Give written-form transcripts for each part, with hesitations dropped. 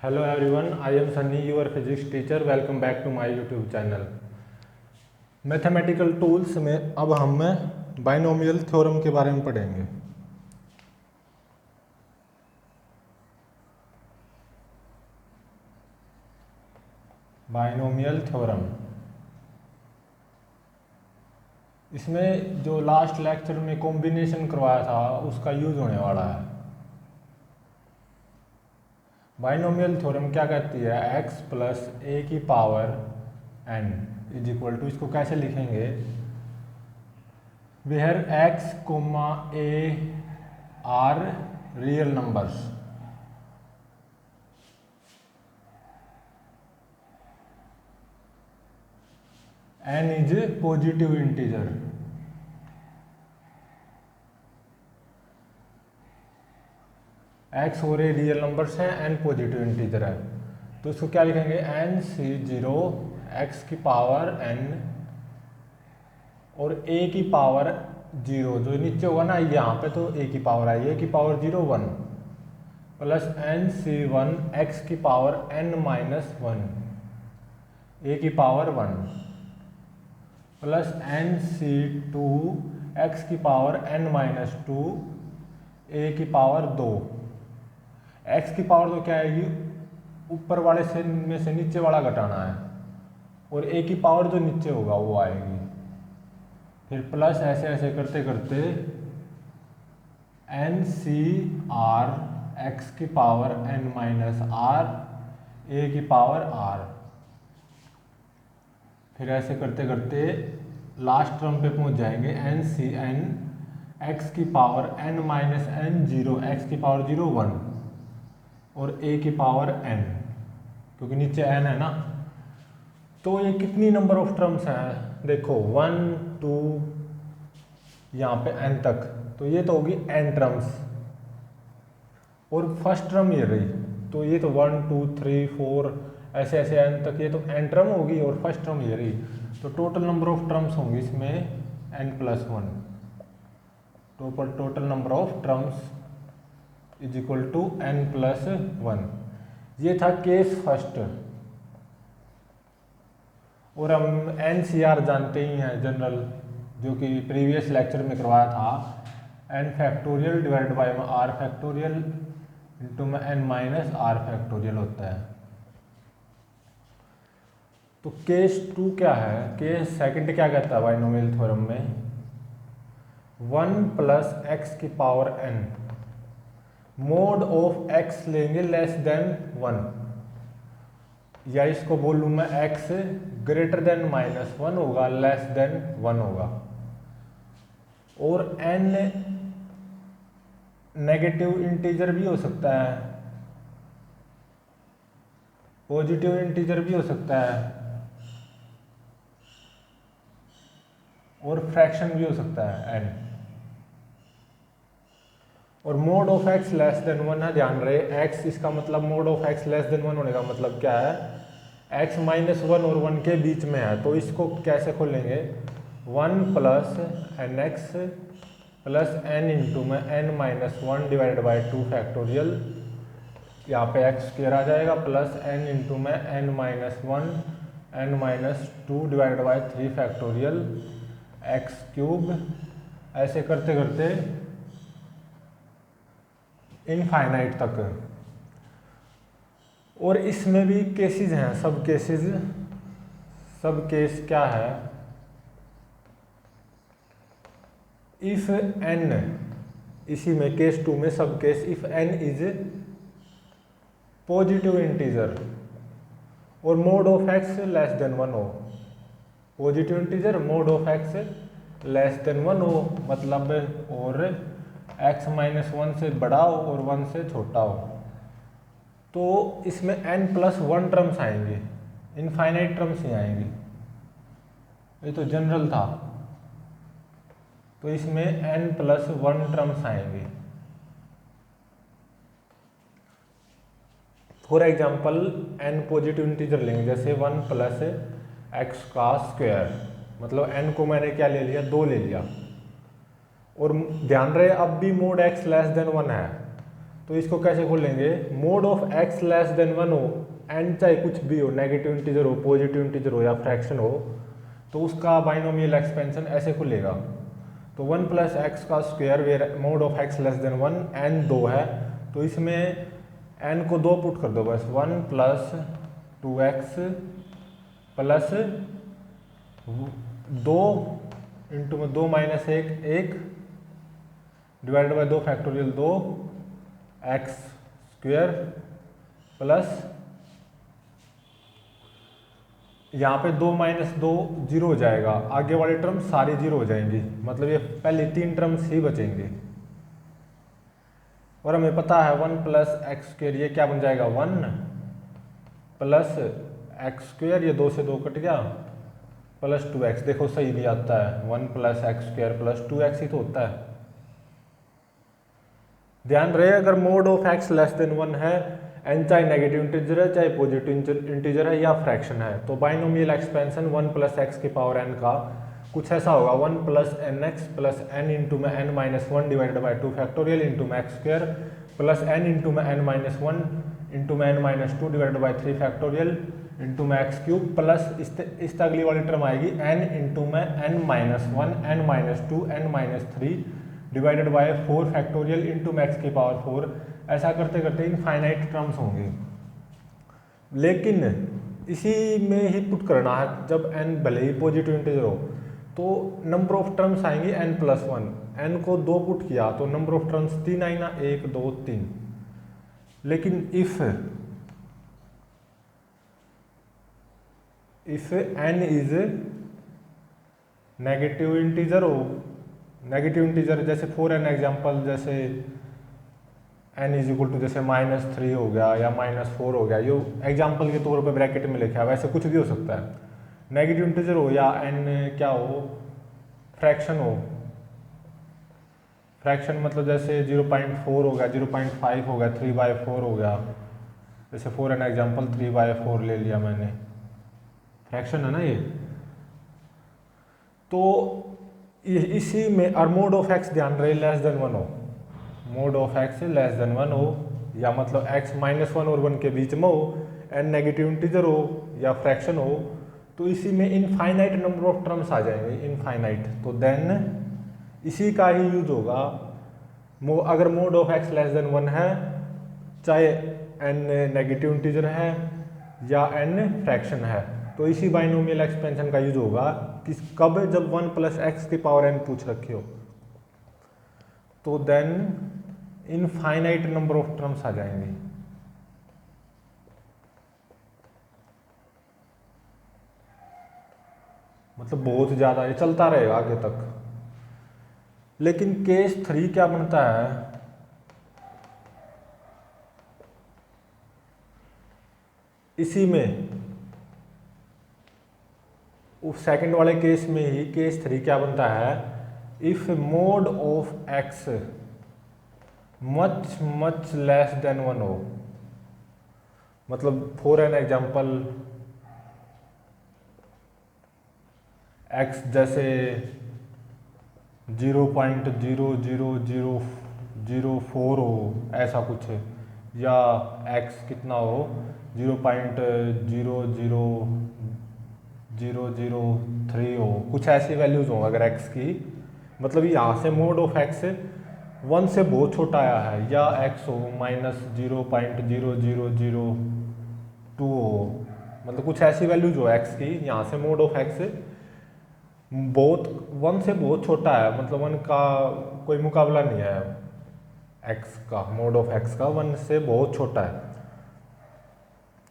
Hello everyone, I am Sunny, your physics teacher. Welcome back to my YouTube channel. Mathematical tools में अब हम binomial theorem के बारे में पढ़ेंगे। बाइनोमियल थ्योरम, इसमें जो लास्ट लेक्चर में कॉम्बिनेशन करवाया था उसका यूज होने वाला है। बाइनोमियल थ्योरम क्या कहती है? x प्लस ए की power n is equal to, इसको कैसे लिखेंगे? Where x comma a are real numbers, n is positive integer, x और a रियल नंबर्स हैं, n पॉजिटिव इंटीजर है, तो इसको क्या लिखेंगे? n c0 x की पावर n और a की पावर 0, जो नीचे होगा ना यहाँ पे, तो a की पावर आई, a की power 0 1 plus n c1 x की पावर n माइनस 1, a की power 1 plus n c2 x की पावर n माइनस 2, a की पावर 2। x की पावर तो क्या आएगी? ऊपर वाले से में से नीचे वाला घटाना है, और a की पावर जो नीचे होगा वो आएगी। फिर प्लस ऐसे ऐसे करते करते n c r x की power n minus r, a की पावर r। फिर ऐसे करते करते लास्ट टर्म पे पहुंच जाएंगे, n c n x की power n minus n 0, x की पावर 0 1 और a की पावर n, क्योंकि नीचे n है ना। तो ये कितनी नंबर ऑफ टर्म्स हैं? देखो 1 2 यहाँ पे n तक, तो ये तो होगी n टर्म्स, और फर्स्ट टर्म ये रही, तो ये तो 1 2 3 4 ऐसे ऐसे n तक, ये तो n टर्म होगी, और फर्स्ट टर्म ये रही, तो टोटल नंबर ऑफ टर्म्स होंगी इसमें n plus 1। Total number of terms is equal to n plus 1। ये था केस फर्स्ट, और हम NCR जानते ही हैं जनरल, जो कि प्रीवियस लेक्चर में करवाया था, n factorial divide by r factorial into में n माइनस r फैक्टोरियल होता है। तो केस 2 क्या है? केस सेकंड क्या कहता है बाइनोमियल थ्योरम में? 1 प्लस x की power n, mode of x लेंगे लेस देन 1, या इसको बोलूँ मैं x ग्रेटर देन माइनस 1 होगा, लेस देन 1 होगा, और n नेगेटिव इंटीजर भी हो सकता है, पॉजिटिव इंटीजर भी हो सकता है, और फ्रैक्शन भी हो सकता है n। और mod of x less than 1 है, ध्यान रहे x, इसका मतलब mode of x less than 1 होने का मतलब क्या है? x माइनस 1 और 1 के बीच में है, तो इसको कैसे खोलेंगे? 1 plus n x plus n into में n minus 1 divide by 2 factorial, यहाँ पे x स्क्वायर आ जाएगा, प्लस n इंटू में n minus 1 n minus 2 divide by 3 factorial x cube. ऐसे करते करते इनफाइनाइट तक। और इसमें भी केसेस हैं, सब केस क्या है? इफ n, इसी में केस 2 में सब case, if n is positive integer और mod of x less than 1 हो, positive integer mod of x less than 1 हो, मतलब और x माइनस 1 से बड़ा हो और 1 से छोटा हो, तो इसमें n प्लस 1 टर्म्स आएंगे, इनफाइनाइट टर्म्स नहीं आएंगी। ये तो जनरल था, तो इसमें n प्लस 1 टर्म्स आएंगे। For example n positive integer लेंगे, जैसे 1 प्लस एक्स का स्क्वायर, मतलब n को मैंने क्या ले लिया? 2 ले लिया, और ध्यान रहे अब भी मोड x लेस देन 1 है, तो इसको कैसे खोलेंगे, mode of x less than 1 हो, एन चाहे कुछ भी हो, नेगेटिव इंटीजर हो, पॉजिटिव इंटीजर हो या फ्रैक्शन हो, तो उसका बाइनोमियल एक्सपेंशन ऐसे खुलेगा। तो 1 प्लस एक्स का square where mod of x less than 1, n 2 है, तो इसमें एन को 2 पुट कर दो बस, 1 प्लस 2x प्लस 2 इंटू में 2 minus 1 divided by 2 factorial 2 x square plus यहाँ पे 2 माइनस 2 जीरो हो जाएगा, आगे वाली टर्म सारी जीरो हो जाएंगी, मतलब ये पहली 3 टर्म्स ही बचेंगे। और हमें पता है 1 प्लस एक्स स्क्वायर ये क्या बन जाएगा 1 प्लस एक्स स्क्वायर, ये 2 से 2 कट गया, प्लस 2x, देखो सही भी आता है, 1 plus x square plus 2x ही तो होता है। ध्यान रहे अगर mode of x less than 1 है, n चाहे नेगेटिव इंटीजर है चाहे पॉजिटिव इंटीजर है या फ्रैक्शन है, तो बाइनोमियल एक्सपेंशन 1 प्लस एक्स की पावर n का कुछ ऐसा होगा 1 plus n x plus n into में n minus 1 divided by 2 factorial into में x square plus n into में एन माइनस 1 इंटू में n minus 2 divided by 3 factorial into में एक्स क्यूब प्लस इस अगली वाली टर्म आएगी एन इंटू में n minus 1 n minus 2 N minus 3 divided by 4 factorial into max की power 4। ऐसा करते करते इनफाइनाइट टर्म्स होंगे, लेकिन इसी में ही पुट करना है, जब n भले ही पॉजिटिव इंटीजर हो तो नंबर ऑफ टर्म्स आएंगे n प्लस 1, n को 2 पुट किया तो नंबर ऑफ टर्म्स 3 आई ना, 1 2 3। लेकिन if n is negative integer हो, नेगेटिव इंटीजर जैसे 4n एग्जाम्पल, जैसे n इज इक्वल टू जैसे -3 हो गया या -4 हो गया, ये एग्जाम्पल के तौर पे ब्रैकेट में लिखा है, वैसे कुछ भी हो सकता है। नेगेटिव इंटीजर हो या n क्या हो, फ्रैक्शन हो, फ्रैक्शन मतलब जैसे 0.4 हो गया, 0.5 हो गया, 3/4 हो गया, जैसे 4n एग्जाम्पल 3/4 ले लिया मैंने, फ्रैक्शन है ना ये। तो इसी में और मोड ऑफ एक्स ध्यान रहे लेस देन 1 हो, mode of x less than 1 हो, या मतलब x -1 और 1 के बीच में हो, n नेगेटिव इंटीजर हो या फ्रैक्शन हो, तो इसी में इनफाइनाइट नंबर ऑफ टर्म्स आ जाएंगे, इनफाइनाइट। तो देन इसी का ही यूज होगा, अगर mode of x less than 1 है, चाहे n नेगेटिव इंटीजर है या n फ्रैक्शन है, तो इसी बाइनोमियल एक्सपेंशन का यूज होगा कि कब, जब 1 प्लस एक्स की पावर n पूछ रखी हो, तो then infinite number of terms आ जाएंगे। मतलब बहुत ज़्यादा ये चलता रहेगा आगे तक। लेकिन केस 3 क्या बनता है, इसी में उस सेकंड वाले केस में ही केस 3 क्या बनता है, if mode of x much much less than 1 हो, मतलब 4n एग्जाम्पल x जैसे 0.00004 हो, ऐसा कुछ है, या x कितना हो 0.00003 हो, कुछ ऐसी वैल्यूज हो अगर x की, मतलब यहाँ से मोड ऑफ x 1 से बहुत छोटा आया है, या x हो -0.0002 हो, मतलब कुछ ऐसी वैल्यूज हो x की, यहाँ से मोड ऑफ x बहुत 1 से बहुत छोटा है, मतलब 1 का कोई मुकाबला नहीं है x का, मोड ऑफ x का 1 से बहुत छोटा है।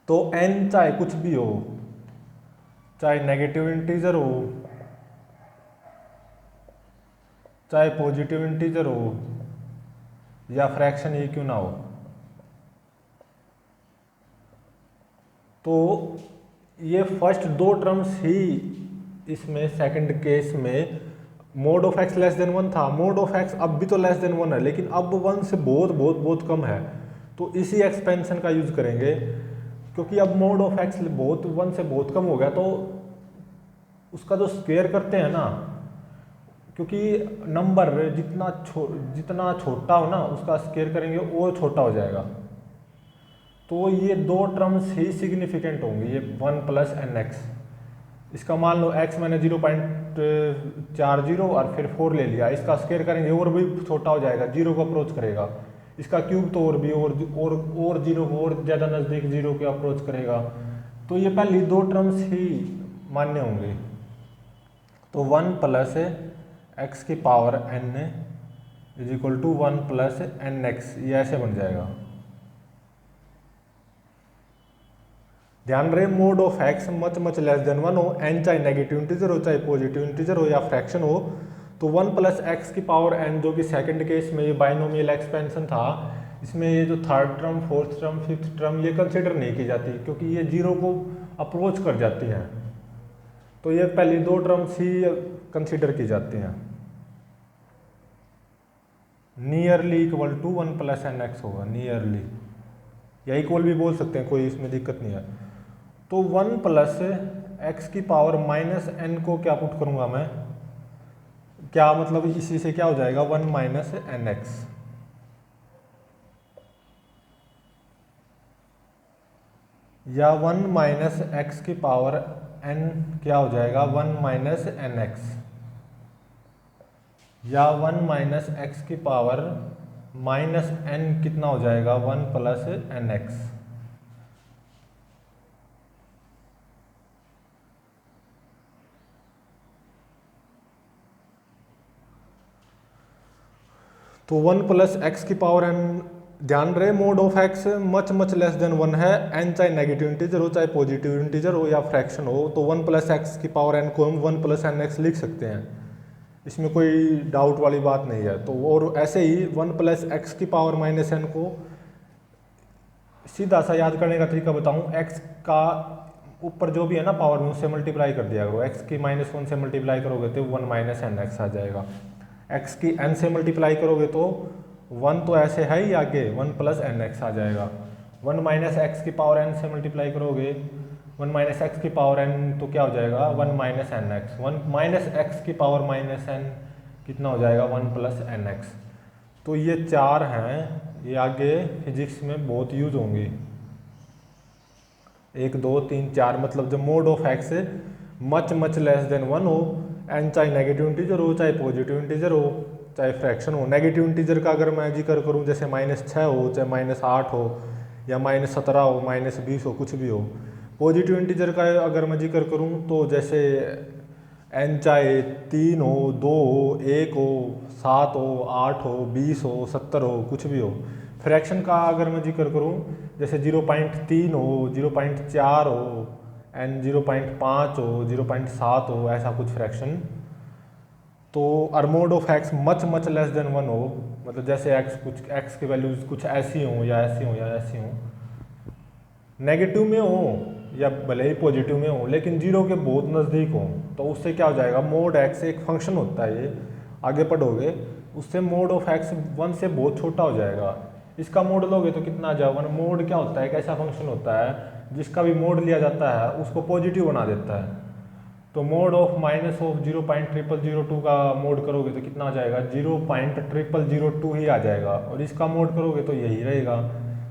तो n चाहे कुछ भी हो, चाहे नेगेटिव इंटीजर हो चाहे पॉजिटिव इंटीजर हो या फ्रैक्शन ही क्यों ना हो, तो ये फर्स्ट 2 टर्म्स ही इसमें सेकंड केस में mode of x less than 1 था, मोड ऑफ एक्स अब भी तो लेस देन 1 है, लेकिन अब 1 से बहुत बहुत बहुत कम है, तो इसी एक्सपेंशन का यूज करेंगे, क्योंकि अब मोड ऑफ एक्स बहुत 1 से बहुत कम हो गया, तो उसका जो स्क्वायर करते हैं ना, क्योंकि नंबर जितना छोटा हो ना उसका स्क्वायर करेंगे वो छोटा हो जाएगा। तो ये दो टर्म्स ही सिग्निफिकेंट होंगी, ये 1 प्लस एन एक्स। इसका मान लो x मैंने 0.40 और फिर 4 ले लिया, इसका स्क्वायर करेंगे और भी छोटा हो जाएगा, जीरो को अप्रोच करेगा। इसका क्यूब तो और भी और जीरो को और ज़्यादा नज़दीक जीरो के अप्रोच करेगा। तो ये पहली दो टर्म्स ही मान्य होंगे। तो 1 प्लस एक्स की power n is equal to 1 plus n x, ये ऐसे बन जाएगा। ध्यान रहे mod of x much less than 1 हो, n चाहे नेगेटिव इंटीजर हो चाहे पॉजिटिव इंटीजर हो या फ्रैक्शन हो, तो 1 प्लस एक्स की पावर n, जो कि सेकंड केस में ये बाइनोमियल एक्सपेंशन था, इसमें ये जो third term, fourth term, fifth term ये कंसिडर नहीं की जाती क्योंकि ये जीरो को अप्रोच कर जाती हैं। तो ये पहली दो टर्म्स ही कंसिडर की जाती हैं। Nearly equal to 1 plus n x होगा, नियरली, या इक्वल भी बोल सकते हैं, कोई इसमें दिक्कत नहीं है। तो 1 प्लस एक्स की पावर माइनस एन को क्या पुट करूंगा मैं, क्या मतलब इसी से क्या हो जाएगा 1 माइनस एन एक्स, या 1 माइनस एक्स की पावर एन क्या हो जाएगा 1 माइनस एन एक्स, या 1 माइनस एक्स की पावर माइनस एन कितना हो जाएगा 1 प्लस एन एक्स। तो 1 प्लस एक्स की पावर एन, ध्यान रहे mod of x much less than 1 है, एन चाहे नेगेटिव इंटीजर हो चाहे पॉजिटिव इंटीजर हो या फ्रैक्शन हो, तो 1 प्लस एक्स की पावर एन को हम 1 प्लस एन एक्स लिख सकते हैं, इसमें कोई डाउट वाली बात नहीं है। तो और ऐसे ही 1 प्लस एक्स की पावर माइनस एन को सीधा सा याद करने का तरीका बताऊं, एक्स का ऊपर जो भी है ना पावर में उससे मल्टीप्लाई कर दिया करो, एक्स की -1 से मल्टीप्लाई करोगे तो 1 माइनस एन एक्स आ जाएगा, एक्स की n से मल्टीप्लाई करोगे तो 1 तो ऐसे है ही आगे 1 प्लस एन एक्स आ जाएगा, 1 माइनस एक्स की पावर n से मल्टीप्लाई करोगे 1 माइनस एक्स की पावर n तो क्या हो जाएगा 1 minus n x, 1 minus x की पावर माइनस n कितना हो जाएगा 1 प्लस एन एक्स। तो ये चार हैं, ये आगे फिजिक्स में बहुत यूज होंगी, 1 2 3 4, मतलब जब mode of x much less than 1 हो, एन चाहे नेगेटिव इंटीजर हो चाहे पॉजिटिव इंटीजर हो चाहे फ्रैक्शन हो। नेगेटिव इंटीजर का अगर मैं जिक्र करूं जैसे -6 हो चाहे -8 हो या -17 हो -20 हो, कुछ भी हो। पॉजिटिव इंटीजर का अगर मैं जिक्र करूं तो जैसे एन चाहे 3 हो 2 हो 1 हो 7 हो 8 हो 20 हो 70 हो, कुछ भी हो। फ्रैक्शन का अगर मैं जिक्र करूं जैसे 0.3 हो 0.4 हो एन 0.5 हो 0.7 हो, ऐसा कुछ फ्रैक्शन। तो और mod of x much less than 1 हो, मतलब जैसे एक्स की वैल्यूज कुछ ऐसी हो या ऐसी हो या ऐसी हो, नेगेटिव में हो या भले ही पॉजिटिव में हो लेकिन जीरो के बहुत नज़दीक हो, तो उससे क्या हो जाएगा मोड एक्स एक फंक्शन होता है, ये आगे पढ़ोगे, उससे मोड ऑफ एक्स 1 से बहुत छोटा हो जाएगा। इसका मोड लोगे तो कितना आ जाएगा, मोड क्या होता है, एक ऐसा फंक्शन होता है जिसका भी मोड लिया जाता है उसको पॉजिटिव बना देता है। तो मोड ऑफ माइनस ऑफ 0.0002 का मोड करोगे तो कितना आ जाएगा 0.0002 ही आ जाएगा, और इसका मोड करोगे तो यही रहेगा,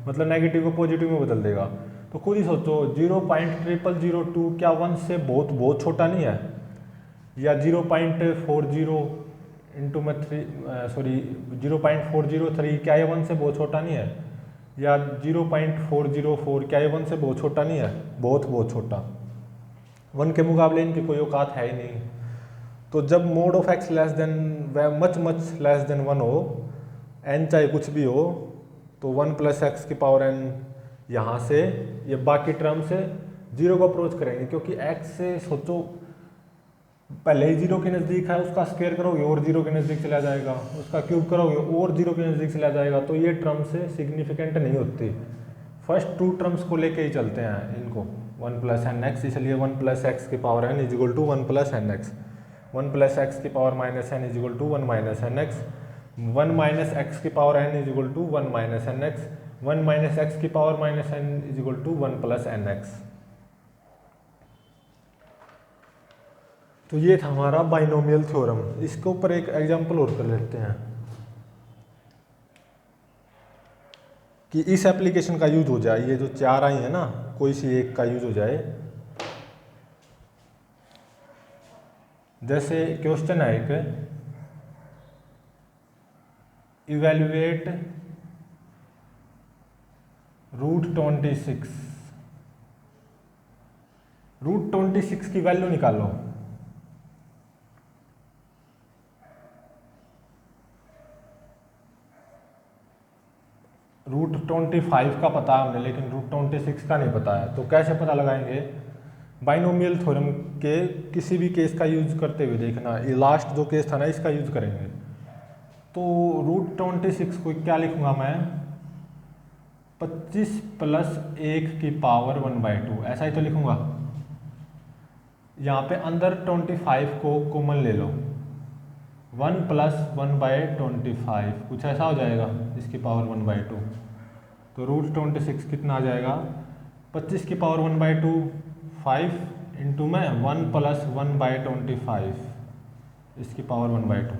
मतलब नेगेटिव को पॉजिटिव में बदल देगा। तो खुद ही सोचो 0.0002 क्या 1 से बहुत छोटा नहीं है, या 0.40 इंटू में 0.403 क्या ये 1 से बहुत छोटा नहीं है, या 0.404 क्या ये 1 से बहुत छोटा नहीं है, बहुत छोटा, 1 के मुकाबले इनकी कोई औकात है ही नहीं। तो जब mode of x less then much less than 1 हो, एन चाहे कुछ भी हो, तो 1 प्लस एक्स की पावर एन यहाँ से ये बाकी टर्म से जीरो को अप्रोच करेंगे, क्योंकि एक्स से सोचो पहले ही जीरो के नज़दीक है, उसका स्क्वायर करोगे और जीरो के नज़दीक चला जाएगा, उसका क्यूब करोगे और जीरो के नज़दीक चला जाएगा, तो ये टर्म से सिग्निफिकेंट नहीं होती। फर्स्ट टू टर्म्स को लेके ही चलते हैं इनको, 1 प्लस एन एक्स, इसलिए 1 प्लस एक्स की power n is equal to 1 plus n x, 1 plus x की power minus n is equal to 1 minus n x, 1 minus x की power n is equal to 1 minus n x, 1 minus x की power minus n is equal to 1 plus n x. तो ये था हमारा binomial theorem. इसके ऊपर एक example और कर लेते हैं कि इस एप्लीकेशन का यूज हो जाए। ये जो चार आई है ना, कोई सी एक का यूज हो जाए। जैसे क्वेश्चन है एक, इवेल्युएट √26, √26 की वैल्यू निकालो। √25 का पता है हमने, लेकिन √26 का नहीं पता है। तो कैसे पता लगाएंगे? बाइनोमियल थ्योरम के किसी भी केस का यूज करते हुए देखना। ये लास्ट जो केस था ना, इसका यूज करेंगे। तो √26 को क्या लिखूंगा मैं? 25 + 1 की पावर 1/2, ऐसा ही तो लिखूंगा। यहाँ पे अंदर 25 को कॉमन ले लो, 1 + 1/25, कुछ ऐसा हो जाएगा, इसकी पावर 1/2। तो √26 कितना आ जाएगा? 25 की पावर 1/2, 5 इंटू में 1 + 1/25, इसकी पावर 1/2।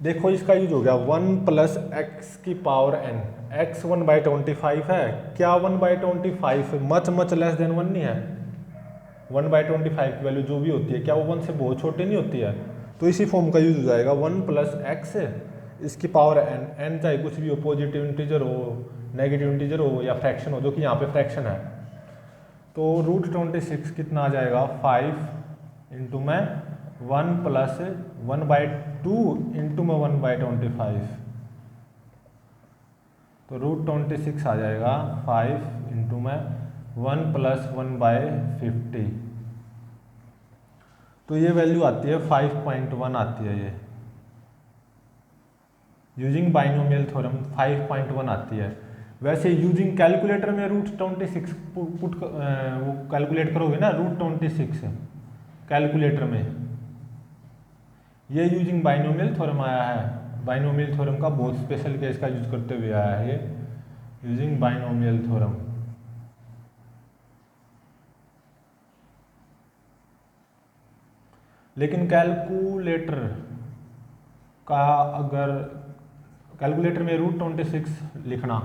देखो इसका यूज हो गया 1 + x की पावर n। x 1/25 है क्या? 1/25 मच लेस देन 1 नहीं है? 1/25 की वैल्यू जो भी होती है, क्या वो 1 से बहुत छोटी नहीं होती है? तो इसी फॉर्म का यूज हो जाएगा 1 + x इसकी पावर n। n चाहे कुछ भी हो, पॉजिटिव इंटीजर हो, नेगेटिव इंटीजर हो या फ्रैक्शन हो, जो कि यहाँ पे फ्रैक्शन है। तो √26 कितना आ जाएगा? 5 इंटू में 1 + 1/2 इंटू में 1/25। तो √26 आ जाएगा 5 इंटू में 1 + 1/50। तो ये वैल्यू आती है 5.1 आती है। ये यूजिंग बाइनोमियल थ्योरम 5.1 आती है। वैसे यूजिंग कैलकुलेटर में √26 पुट वो कैलकुलेट करोगे ना, √26 कैलकुलेटर में, ये यूजिंग बाइनोमियल थ्योरम आया है। बाइनोमियल थ्योरम का बहुत स्पेशल केस का यूज करते हुए आया है ये, यूजिंग बाइनोमियल थ्योरम। लेकिन कैलकुलेटर का अगर कैलकुलेटर में √26 लिखना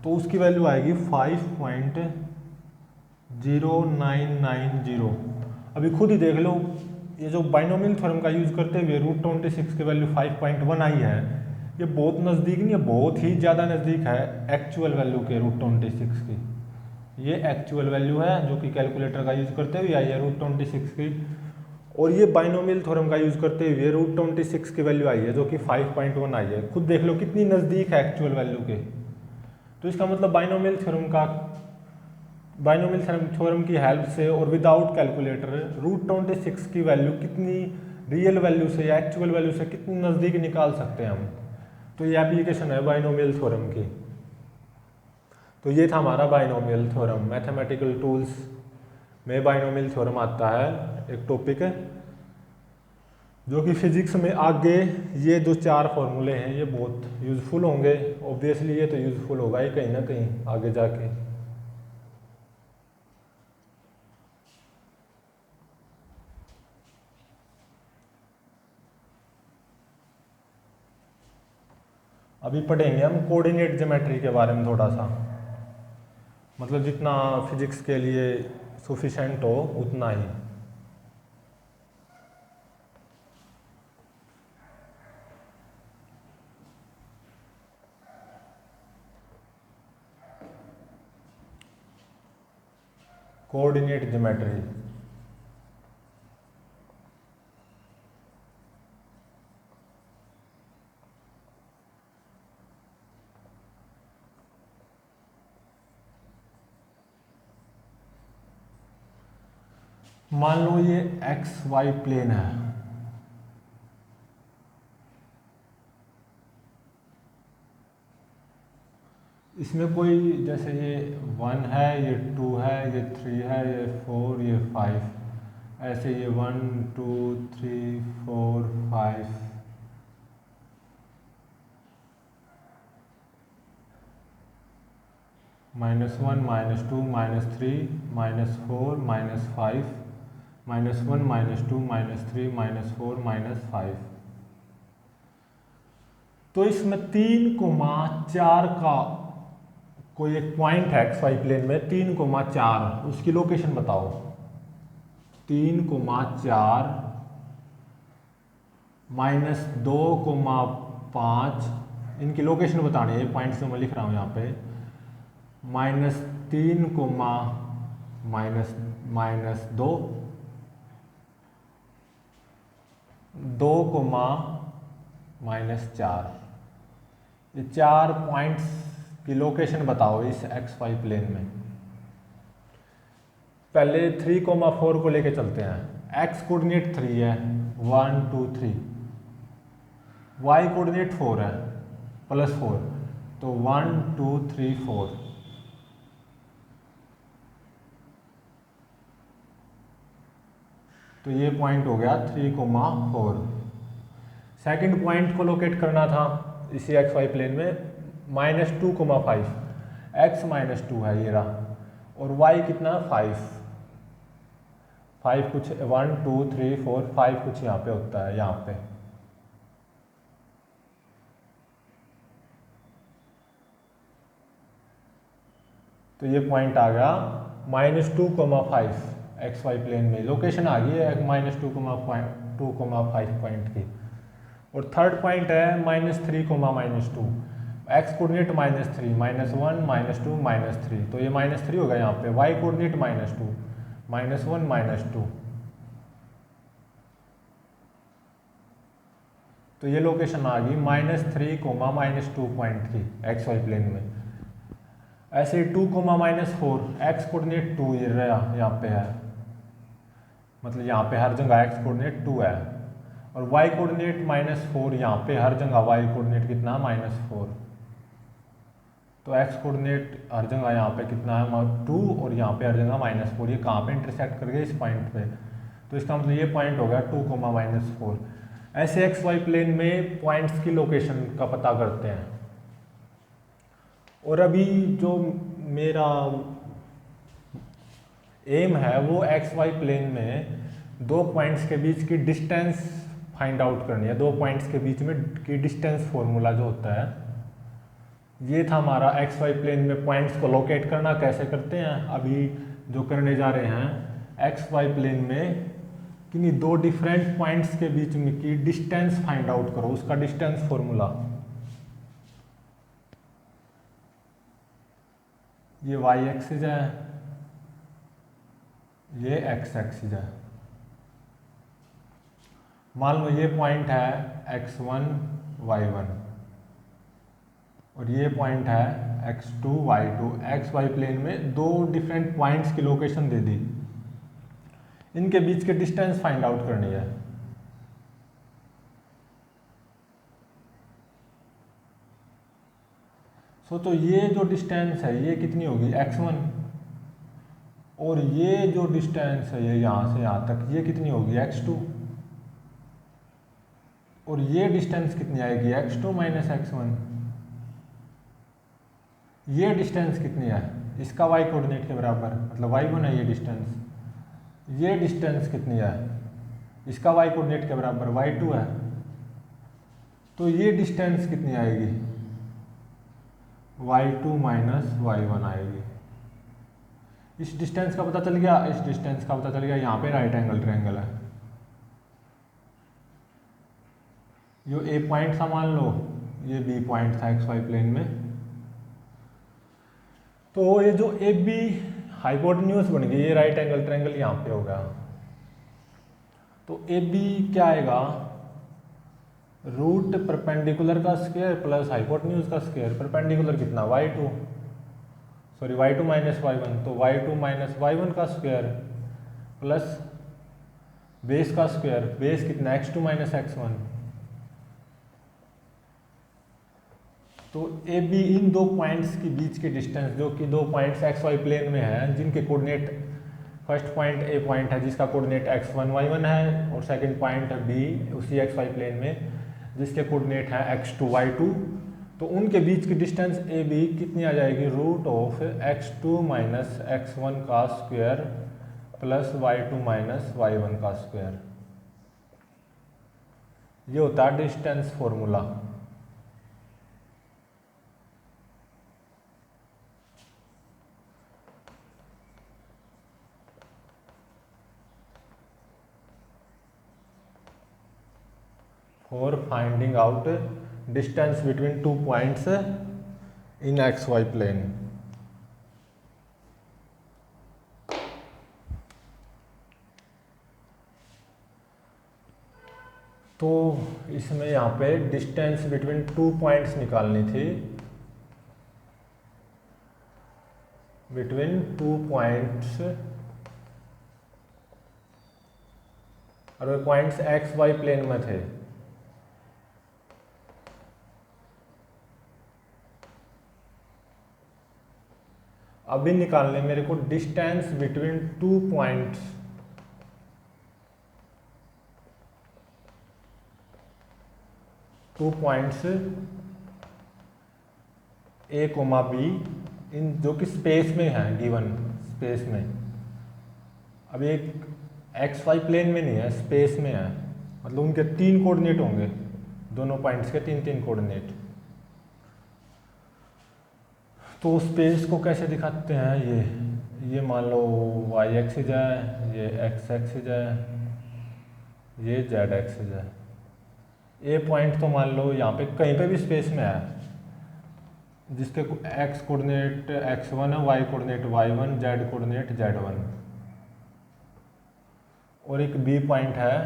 तो उसकी वैल्यू आएगी 5.0990। अभी खुद ही देख लो, ये जो बाइनोमियल थ्योरम का यूज करते हुए √26 की वैल्यू 5.1 आई है, ये बहुत नज़दीक नहीं है, बहुत ही ज़्यादा नज़दीक है एक्चुअल वैल्यू के √26 की। ये एक्चुअल वैल्यू है जो कि कैलकुलेटर का यूज करते हुए आई है √26 की, और ये बाइनोमियल थ्योरम का यूज करते हुए √26 की वैल्यू आई है जो कि 5.1 आई है। खुद देख लो कितनी नज़दीक है एक्चुअल वैल्यू के। तो इसका मतलब बाइनोमियल थ्योरम की हेल्प से और विदाउट कैलकुलेटर √26 की वैल्यू कितनी रियल वैल्यू से या एक्चुअल वैल्यू से कितनी नज़दीक निकाल सकते हैं हम। तो ये एप्लीकेशन है बाइनोमियल थ्योरम की। तो ये था हमारा बाइनोमियल थ्योरम। मैथमेटिकल टूल्स में बाइनोमियल थ्योरम आता है, एक टॉपिक है जो कि फिजिक्स में आगे ये जो चार फॉर्मूले हैं ये बहुत यूज़फुल होंगे। ऑब्वियसली ये तो यूज़फुल होगा ही कहीं ना कहीं आगे जाके। अभी पढ़ेंगे हम कोऑर्डिनेट ज्योमेट्री के बारे में थोड़ा सा, मतलब जितना फिजिक्स के लिए सफिशेंट हो उतना ही। कोऑर्डिनेट ज्योमेट्री मान लो ये XY प्लेन है, इसमें कोई जैसे ये 1 है, ये 2 है, ये 3 है, ये 4, ये 5, ऐसे ये 1 2 3 4 5, -1 -2 -3 -4 -5 -1 -2 -3 -4 -5। तो इसमें 3,4 का कोई एक पॉइंट है एक्स वाई प्लेन में, 3,4 उसकी लोकेशन बताओ। 3,4 -2,5 इनकी लोकेशन बतानी है, पॉइंट्स में मैं लिख रहा हूँ यहाँ पे। -3, -2, 2, -4, ये 4 पॉइंट्स की लोकेशन बताओ इस एक्स वाई प्लेन में। पहले 3,4 को लेके चलते हैं। एक्स कोऑर्डिनेट 3 है, 1 2 3, वाई कोऑर्डिनेट 4 है, +4, तो 1 2 3 4। तो ये पॉइंट हो गया 3,4। सेकंड पॉइंट को लोकेट करना था इसी एक्स वाई प्लेन में, -2,5, x -2 है ये रहा, और y कितना 5 कुछ 1 2 3 4 5 कुछ यहाँ पे होता है यहाँ पे। तो ये पॉइंट आ गया -2,5 एक्स वाई प्लेन में, लोकेशन आ गई है -2,5 पॉइंट की। और थर्ड पॉइंट है -3, -2, एक्स कोऑर्डिनेट -3, -1 -2 -3, तो ये -3 होगा यहाँ पे। वाई कोऑर्डिनेट -2, -1 -2, तो ये लोकेशन आ गई -3, -2.3 एक्स वाई प्लेन में। ऐसे 2, -4 एक्स कोऑर्डिनेट 2 ये रहा यहाँ पे है, मतलब यहाँ पे हर जगह एक्स कोऑर्डिनेट 2 है, और y कोऑर्डिनेट -4 यहाँ पे हर जगह y कोऑर्डिनेट कितना -4, तो x कोऑर्डिनेट हर जगह यहाँ पे कितना है 2, और यहाँ पे हर जगह -4। ये कहाँ पे इंटरसेक्ट कर गए इस पॉइंट पे, तो इसका मतलब ये पॉइंट हो गया 2, -4। ऐसे एक्स वाई प्लेन में पॉइंट्स की लोकेशन का पता करते हैं। और अभी जो मेरा एम है वो एक्स वाई प्लेन में 2 पॉइंट्स के बीच की डिस्टेंस फाइंड आउट करनी है। 2 पॉइंट्स के बीच में की डिस्टेंस फॉर्मूला जो होता है, ये था हमारा एक्स वाई प्लेन में पॉइंट्स को लोकेट करना कैसे करते हैं। अभी जो करने जा रहे हैं, एक्स वाई प्लेन में किन्हीं 2 डिफरेंट पॉइंट्स के बीच में की डिस्टेंस फाइंड आउट करो, उसका डिस्टेंस फॉर्मूला। ये वाई एक्सिस है, ये एक्स एक्सिस है। मान लो ये पॉइंट है x1 y1, और ये पॉइंट है x2 y2। X y plane में 2 डिफरेंट पॉइंट्स की लोकेशन दे दी, इनके बीच के डिस्टेंस फाइंड आउट करनी है। तो ये जो डिस्टेंस है ये कितनी होगी x1, और ये जो डिस्टेंस है ये यहाँ से यहाँ तक ये कितनी होगी x2, और ये डिस्टेंस कितनी आएगी x2 - x1। ये डिस्टेंस कितनी है, इसका y कोऑर्डिनेट के बराबर, मतलब y1 है ये डिस्टेंस। ये डिस्टेंस कितनी है, इसका y कोऑर्डिनेट के बराबर y2 है। तो ये डिस्टेंस कितनी आएगी, y2 - y1 आएगी। इस डिस्टेंस का पता चल गया, इस डिस्टेंस का पता चल गया। यहाँ पे राइट एंगल ट्रायंगल है, यो ए पॉइंट था मान लो, ये बी पॉइंट था एक्स वाई प्लेन में। तो ये जो ए बी हाइपोटेन्यूज बन गई, ये राइट एंगल ट्रायंगल यहाँ पे होगा। तो ए बी क्या आएगा, रूट परपेंडिकुलर का स्क्वायर प्लस हाइपोटेन्यूज का स्क्वायर। परपेंडिकुलर कितना y2, सॉरी y2 - y1, तो y2 - y1 का स्क्वायर प्लस बेस का स्क्वायर। बेस कितना x2 - x1। तो ए बी इन 2 पॉइंट्स के बीच की डिस्टेंस, जो कि 2 पॉइंट्स एक्स वाई प्लेन में हैं, जिनके coordinate, first point A point है जिसका कोऑर्डिनेट x1 y1 है, और सेकंड पॉइंट है बी उसी एक्स वाई प्लेन में जिसके कोऑर्डिनेट है x2 y2। तो उनके बीच की डिस्टेंस ए बी कितनी आ जाएगी, रूट ऑफ x2 - x1 का square plus y2 minus y1 का स्क्वायर। ये होता है distance formula. For finding out distance between two points in x y plane. तो इसमें यहाँ पे डिस्टेंस बिटवीन टू पॉइंट्स निकालनी थी, बिटवीन टू पॉइंट्स, और वे पॉइंट्स एक्स वाई प्लेन में थे। अभी निकालने मेरे को डिस्टेंस बिटवीन टू पॉइंट्स, ए कोमा बी, इन जो कि स्पेस में है, गिवन स्पेस में। अब एक एक्स वाई प्लेन में नहीं है, स्पेस में है, मतलब उनके तीन कोऑर्डिनेट होंगे, दोनों पॉइंट्स के तीन तीन कोऑर्डिनेट। तो स्पेस को कैसे दिखाते हैं, ये मान लो वाई एक्सिस है, ये एक्स एक्सिस है, ये जेड एक्सिस है। ए पॉइंट तो मान लो यहाँ पे कहीं पे भी स्पेस में है, जिसके एक्स कोऑर्डिनेट x1 है, Y coordinate y1, Z coordinate z1। और एक बी पॉइंट है,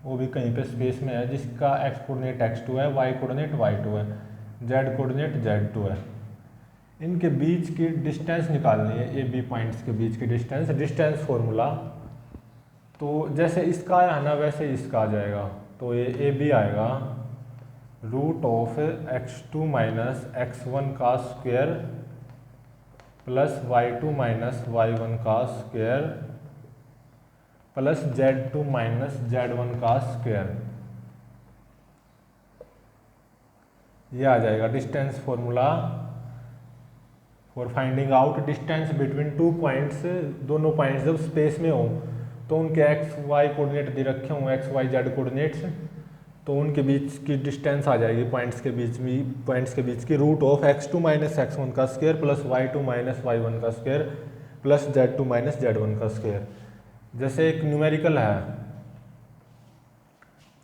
वो भी कहीं पे स्पेस में है, जिसका एक्स कोऑर्डिनेट x2 है, वाई कोऑर्डिनेट y2 है, जेड कोऑर्डिनेट z2 है। इनके बीच की डिस्टेंस निकालनी है, ए बी पॉइंट्स के बीच की डिस्टेंस फॉर्मूला। तो जैसे इसका आया ना वैसे इसका आ जाएगा। तो ये ए बी आएगा root of x2 minus x1 का square plus y2 minus y1 का square plus z2 minus z1 का स्क्वायर। ये आ जाएगा distance formula for finding out distance between two points. दोनों पॉइंट्स जब स्पेस में हो तो उनके एक्स वाई कोऑर्डिनेट दे रखे हों, एक्स वाई जेड कोऑर्डिनेट्स, तो उनके बीच की डिस्टेंस आ जाएगी पॉइंट्स के बीच की root of x2 minus x1 का square plus y2 minus y1 का square plus z2 minus z1 का स्क्वायर। जैसे एक न्यूमेरिकल है,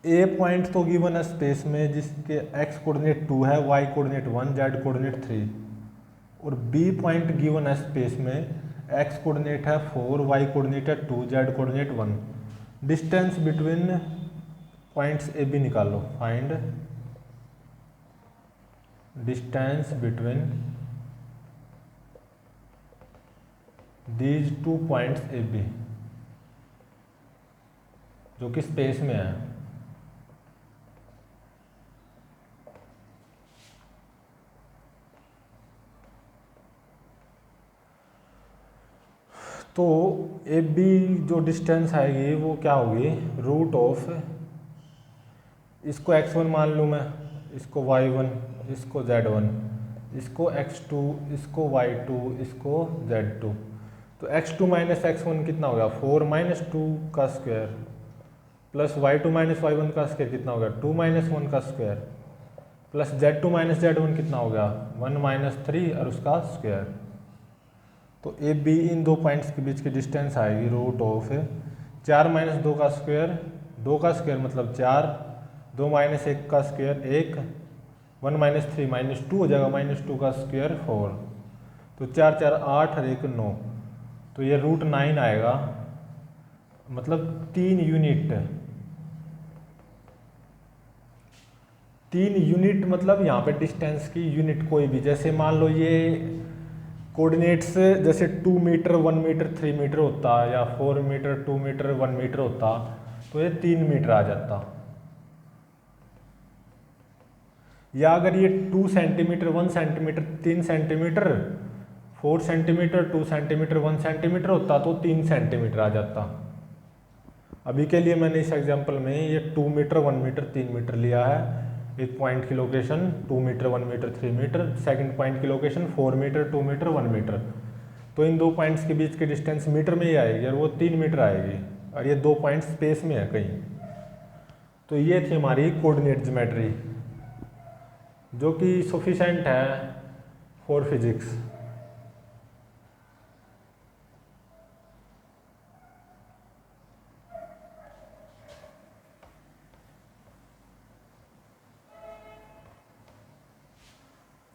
ए पॉइंट तो गिवन है स्पेस में जिसके x कोऑर्डिनेट 2 है, y कोऑर्डिनेट 1, z कोऑर्डिनेट 3, और बी पॉइंट गिवन है स्पेस में x कोऑर्डिनेट है 4, y कोऑर्डिनेट है 2, z coordinate 1। Distance between points A B निकालो, find distance between these two points A B जो कि स्पेस में है। तो ए बी जो डिस्टेंस आएगी वो क्या होगी, रूट ऑफ, इसको x1 मान लूँ मैं, इसको y1, इसको z1, इसको x2, इसको y2, इसको z2। तो x2 माइनस x1 कितना हो गया, 4 माइनस 2 का square plus y2 minus y1 का स्क्वायर कितना हो गया, 2 माइनस 1 का square plus z2 minus z1 कितना हो गया, 1 माइनस 3 और उसका स्क्वायर। तो ए बी इन दो पॉइंट्स के बीच की डिस्टेंस आएगी रूट ऑफ 4 माइनस 2 का स्क्वायर, 2 का स्क्वायर मतलब 4, 2 माइनस 1 का स्क्वायर 1, 1 माइनस 3 माइनस 2 हो जाएगा, माइनस 2 का स्क्वायर 4। तो 4 4 8 और 1 9, तो ये रूट 9 आएगा, मतलब 3 यूनिट मतलब यहाँ पे डिस्टेंस की यूनिट कोई भी, जैसे मान लो ये कोऑर्डिनेट्स जैसे 2 मीटर 1 मीटर 3 मीटर होता या 4 मीटर 2 मीटर 1 मीटर होता तो ये 3 मीटर आ जाता। या अगर ये 2 centimetre 1 centimetre 3 centimetre 4 centimetre 2 centimetre 1 centimetre होता तो 3 सेंटीमीटर आ जाता। अभी के लिए मैंने इस एग्जांपल में ये 2 मीटर 1 मीटर 3 मीटर लिया है। एक पॉइंट की location 2 metre 1 metre 3 metre, second point की लोकेशन 4 मीटर 2 मीटर 1 मीटर। तो इन दो पॉइंट्स के बीच की डिस्टेंस मीटर में ही आएगी और वो 3 मीटर आएगी, और ये दो पॉइंट स्पेस में है कहीं। तो ये थी हमारी कोऑर्डिनेट ज्योमेट्री, जो कि सफिशेंट है फॉर फिजिक्स।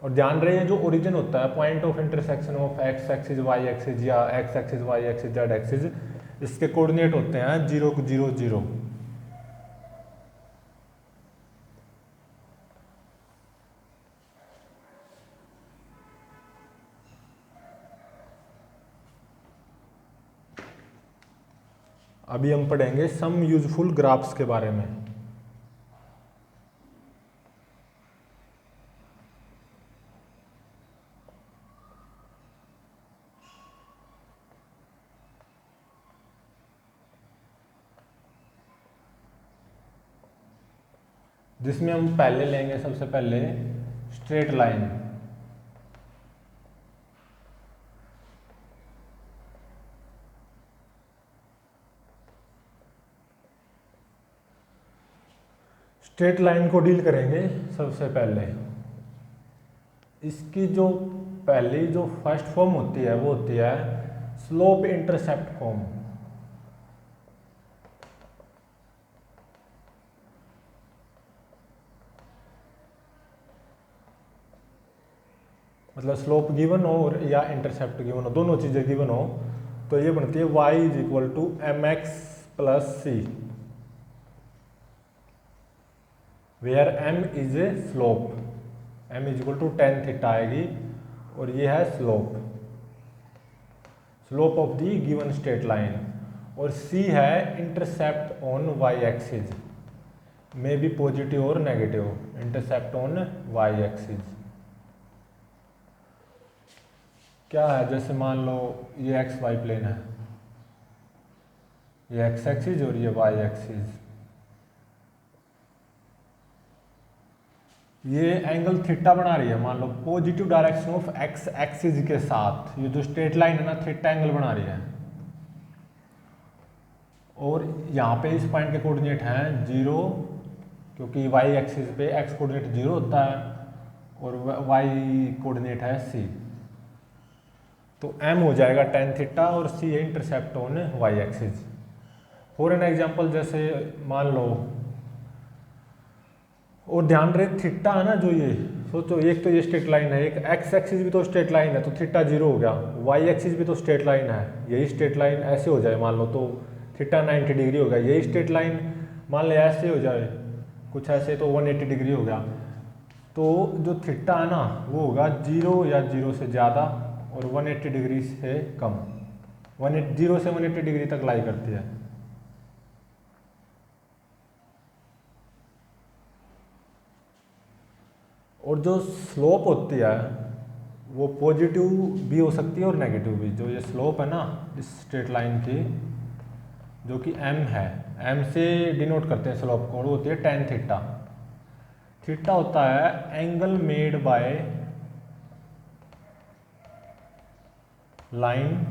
और ध्यान रहे जो ओरिजिन होता है, point of intersection of x axis y axis या x axis y axis z axis, इसके कोऑर्डिनेट होते हैं 0 0 0। अभी हम पढ़ेंगे सम यूजफुल ग्राफ्स के बारे में। जिसमें हम पहले लेंगे सबसे पहले स्ट्रेट लाइन। स्ट्रेट लाइन को डील करेंगे सबसे पहले। इसकी जो पहली जो फर्स्ट फॉर्म होती है वो होती है स्लोप इंटरसेप्ट फॉर्म। मतलब स्लोप गिवन हो और या इंटरसेप्ट गिवन हो, दोनों चीजें गिवन हो, तो ये बनती है y is equal to m x plus c, where m is a slope, m is equal to tan theta आएगी, और ये है slope, slope of the given straight line. और c है intercept on y axis, may be positive और negative, intercept on y axis. क्या है, जैसे मान लो ये एक्स वाई प्लेन है, ये एक्स एक्सिस और ये वाई एक्सिस। ये एंगल थीटा बना रही है, मान लो positive direction of x axis के साथ, ये जो स्ट्रेट लाइन है ना थीटा एंगल बना रही है। और यहाँ पे इस पॉइंट के कोऑर्डिनेट हैं 0, क्योंकि वाई एक्सिस पे एक्स कोऑर्डिनेट 0 होता है और वाई कोऑर्डिनेट है c, तो m हो जाएगा tan थीटा और c है intercept on y axis. For an example, जैसे मान लो, और ध्यान रहे थीटा है ना, जो ये सोचो एक तो ये स्ट्रेट लाइन है, एक x एक्सिस भी तो स्ट्रेट लाइन है, तो थीटा 0 हो गया, y एक्सिस भी तो स्ट्रेट लाइन है, यही स्ट्रेट लाइन ऐसे हो जाए मान लो, तो थीटा 90 डिग्री हो गया। यही स्ट्रेट लाइन मान लो ऐसे हो जाए कुछ ऐसे, तो 180 डिग्री हो गया। तो जो थीटा है ना वो होगा 0 या 0 से ज़्यादा और 180 डिग्री से कम, 0 से 180 डिग्री तक लाई करती है। और जो स्लोप होती है वो पॉजिटिव भी हो सकती है और नेगेटिव भी। जो ये स्लोप है ना इस स्ट्रेट लाइन की, जो कि m है, m से डिनोट करते हैं स्लोप को, वो होती है tan थीटा। थीटा होता है angle made by line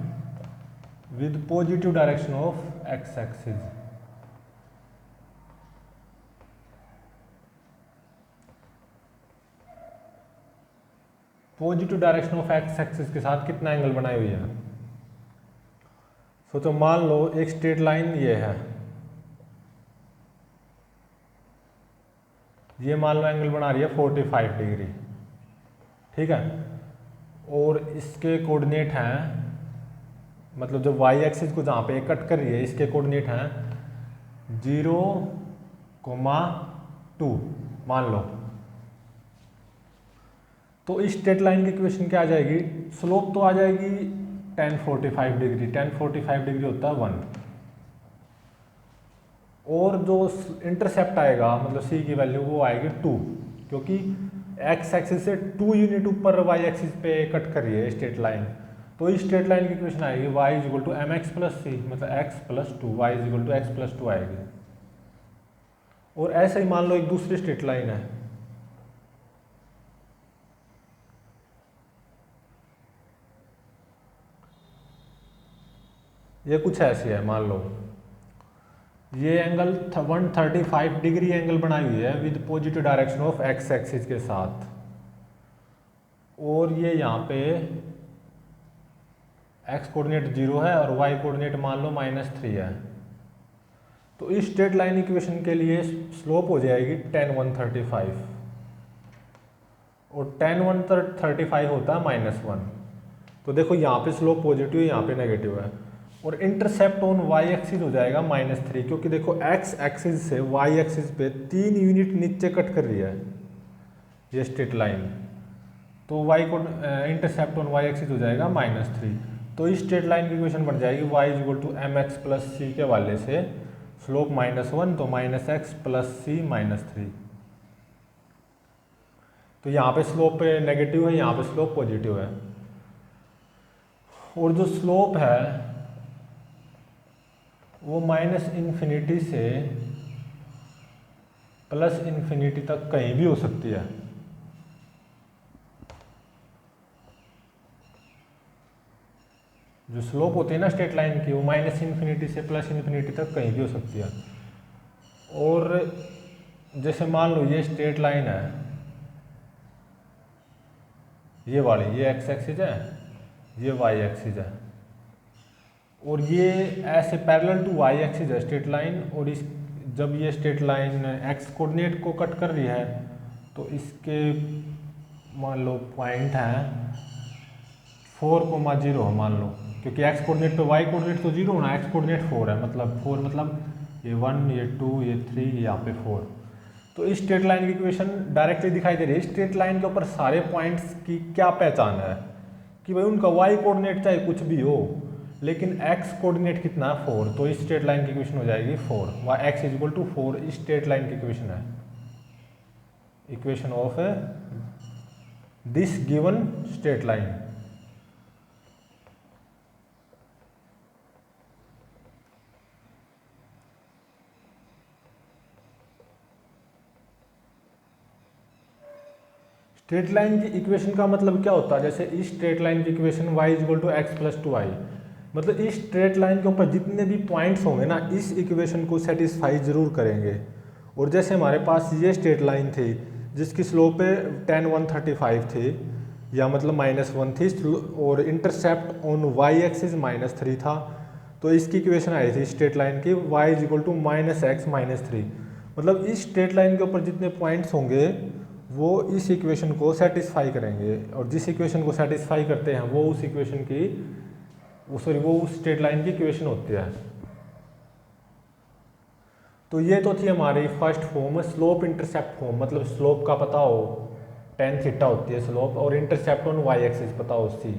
with positive direction of x axis. Positive direction of x axis के साथ कितना एंगल बनाई हुई है। सोचो मान लो एक स्ट्रेट लाइन ये है, ये मान लो एंगल बना रही है 45 डिग्री, ठीक है, और इसके कोऑर्डिनेट हैं, मतलब जो y एक्सिस को जहाँ पे कट कर रही है इसके कोऑर्डिनेट हैं 0,2 मान लो। तो इस स्ट्रेट लाइन की इक्वेशन क्या आ जाएगी, स्लोप तो आ जाएगी tan 45 डिग्री, tan 45 डिग्री होता है 1, और जो इंटरसेप्ट आएगा मतलब c की वैल्यू वो आएगी 2, क्योंकि x एक्सिस से 2 यूनिट ऊपर y एक्सिस पे कट कर रही है स्ट्रेट लाइन। तो इस स्ट्रेट लाइन की इक्वेशन आएगी y is equal to m x plus c, मतलब x plus 2, y is equal to x plus 2 आएगी। और ऐसे ही मान लो एक दूसरी स्ट्रेट लाइन है, ये कुछ ऐसी है, मान लो ये एंगल 135 डिग्री एंगल बनाई हुई है with positive direction of x axis के साथ, और ये यहाँ पे एक्स कोऑर्डिनेट 0 है और वाई कोऑर्डिनेट मान लो -3 है। तो इस स्ट्रेट लाइन इक्वेशन के लिए स्लोप हो जाएगी tan 135, और tan 135 होता है -1। तो देखो यहाँ पे स्लोप पॉजिटिव है, यहाँ पे नेगेटिव है, और इंटरसेप्ट ऑन वाई एक्सिस हो जाएगा -3, क्योंकि देखो एक्स एक्सिस से वाई एक्सिस पे 3 यूनिट नीचे कट कर रही है ये स्ट्रेट लाइन। तो वाई को इंटरसेप्ट ऑन वाई एक्सिस हो जाएगा -3। तो इस स्ट्रेट लाइन की इक्वेशन बन जाएगी y = mx + c के वाले से स्लोप -1, तो -x + c -3। तो यहाँ पे स्लोप नेगेटिव है, यहाँ पे स्लोप पॉजिटिव है, और जो स्लोप है वो -∞ से +∞ तक कहीं भी हो सकती है। जो स्लोप होती है ना स्ट्रेट लाइन की, वो -∞ से +∞ तक कहीं भी हो सकती है। और जैसे मान लो ये स्ट्रेट लाइन है, ये वाली, ये एक्स एक्सिस है, ये वाई एक्सिस है, और ये ऐसे पैरेलल टू वाई एक्सिस है स्ट्रेट लाइन। और इस जब ये स्ट्रेट लाइन एक्स कोऑर्डिनेट को कट कर रही है तो इसके मान लो पॉइंट हैं 4,0 मान लो, क्योंकि एक्स कोऑर्डिनेट पे वाई कोऑर्डिनेट तो 0 होना, एक्स कोऑर्डिनेट 4 है, मतलब 4 मतलब ये 1, ये 2, ये 3, यहाँ पे 4। तो इस स्ट्रेट लाइन की इक्वेशन डायरेक्टली दिखाई दे रही है। स्ट्रेट लाइन के ऊपर सारे पॉइंट्स की क्या पहचान है कि भाई उनका वाई कोऑर्डिनेट चाहे कुछ भी हो, लेकिन एक्स कोऑर्डिनेट कितना है 4। तो इस स्ट्रेट लाइन की इक्वेशन हो जाएगी 4, वाई x = 4। इस स्ट्रेट लाइन की इक्वेशन है, equation of this given straight line. Straight line की इक्वेशन का मतलब क्या होता है, जैसे इस स्ट्रेट लाइन की इक्वेशन y = x + 2y, मतलब इस स्ट्रेट लाइन के ऊपर जितने भी पॉइंट्स होंगे ना, इस इक्वेशन को सेटिस्फाई जरूर करेंगे। और जैसे हमारे पास ये स्ट्रेट लाइन थी जिसकी स्लोप tan 135 थी, या मतलब -1 थी, और इंटरसेप्ट ऑन y एक्सिस -3 था, तो इसकी इक्वेशन आई थी स्ट्रेट लाइन की y = -x -3। मतलब इस स्ट्रेट लाइन के ऊपर जितने पॉइंट्स होंगे वो इस इक्वेशन को सेटिस्फाई करेंगे, और जिस इक्वेशन को सेटिस्फाई करते हैं वो उस इक्वेशन की वो उस स्ट्रेट लाइन की इक्वेशन होती है। तो ये तो थी हमारी first form, slope intercept form, मतलब स्लोप का पता हो tan थीटा होती है स्लोप, और इंटरसेप्ट ऑन वाई एक्सिस पता हो c।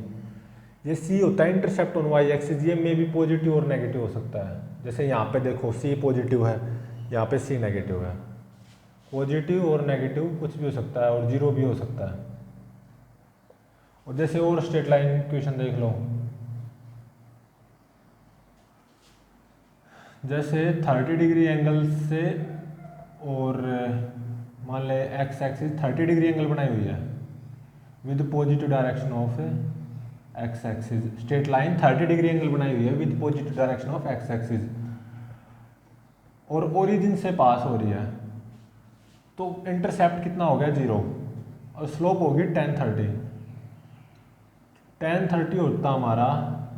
ये c होता है इंटरसेप्ट ऑन वाई एक्सिस, ये में भी पॉजिटिव और नेगेटिव हो सकता है। जैसे यहाँ पे देखो c पॉजिटिव है, यहाँ पे c नेगेटिव है। पॉजिटिव और नेगेटिव कुछ भी हो सकता है, और 0 भी हो सकता है। और जैसे और स्ट्रेट लाइन इक्वेशन देख लो, जैसे 30 डिग्री एंगल से, और मान ले एक्स एक्सिस 30 डिग्री एंगल बनाई हुई है with positive direction of x axis. Straight line 30 degree angle बनाई हुई है with positive direction of x axis, और ओरिजिन से पास हो रही है। तो इंटरसेप्ट कितना हो गया 0, और स्लोप होगी tan 30। tan 30 होता हमारा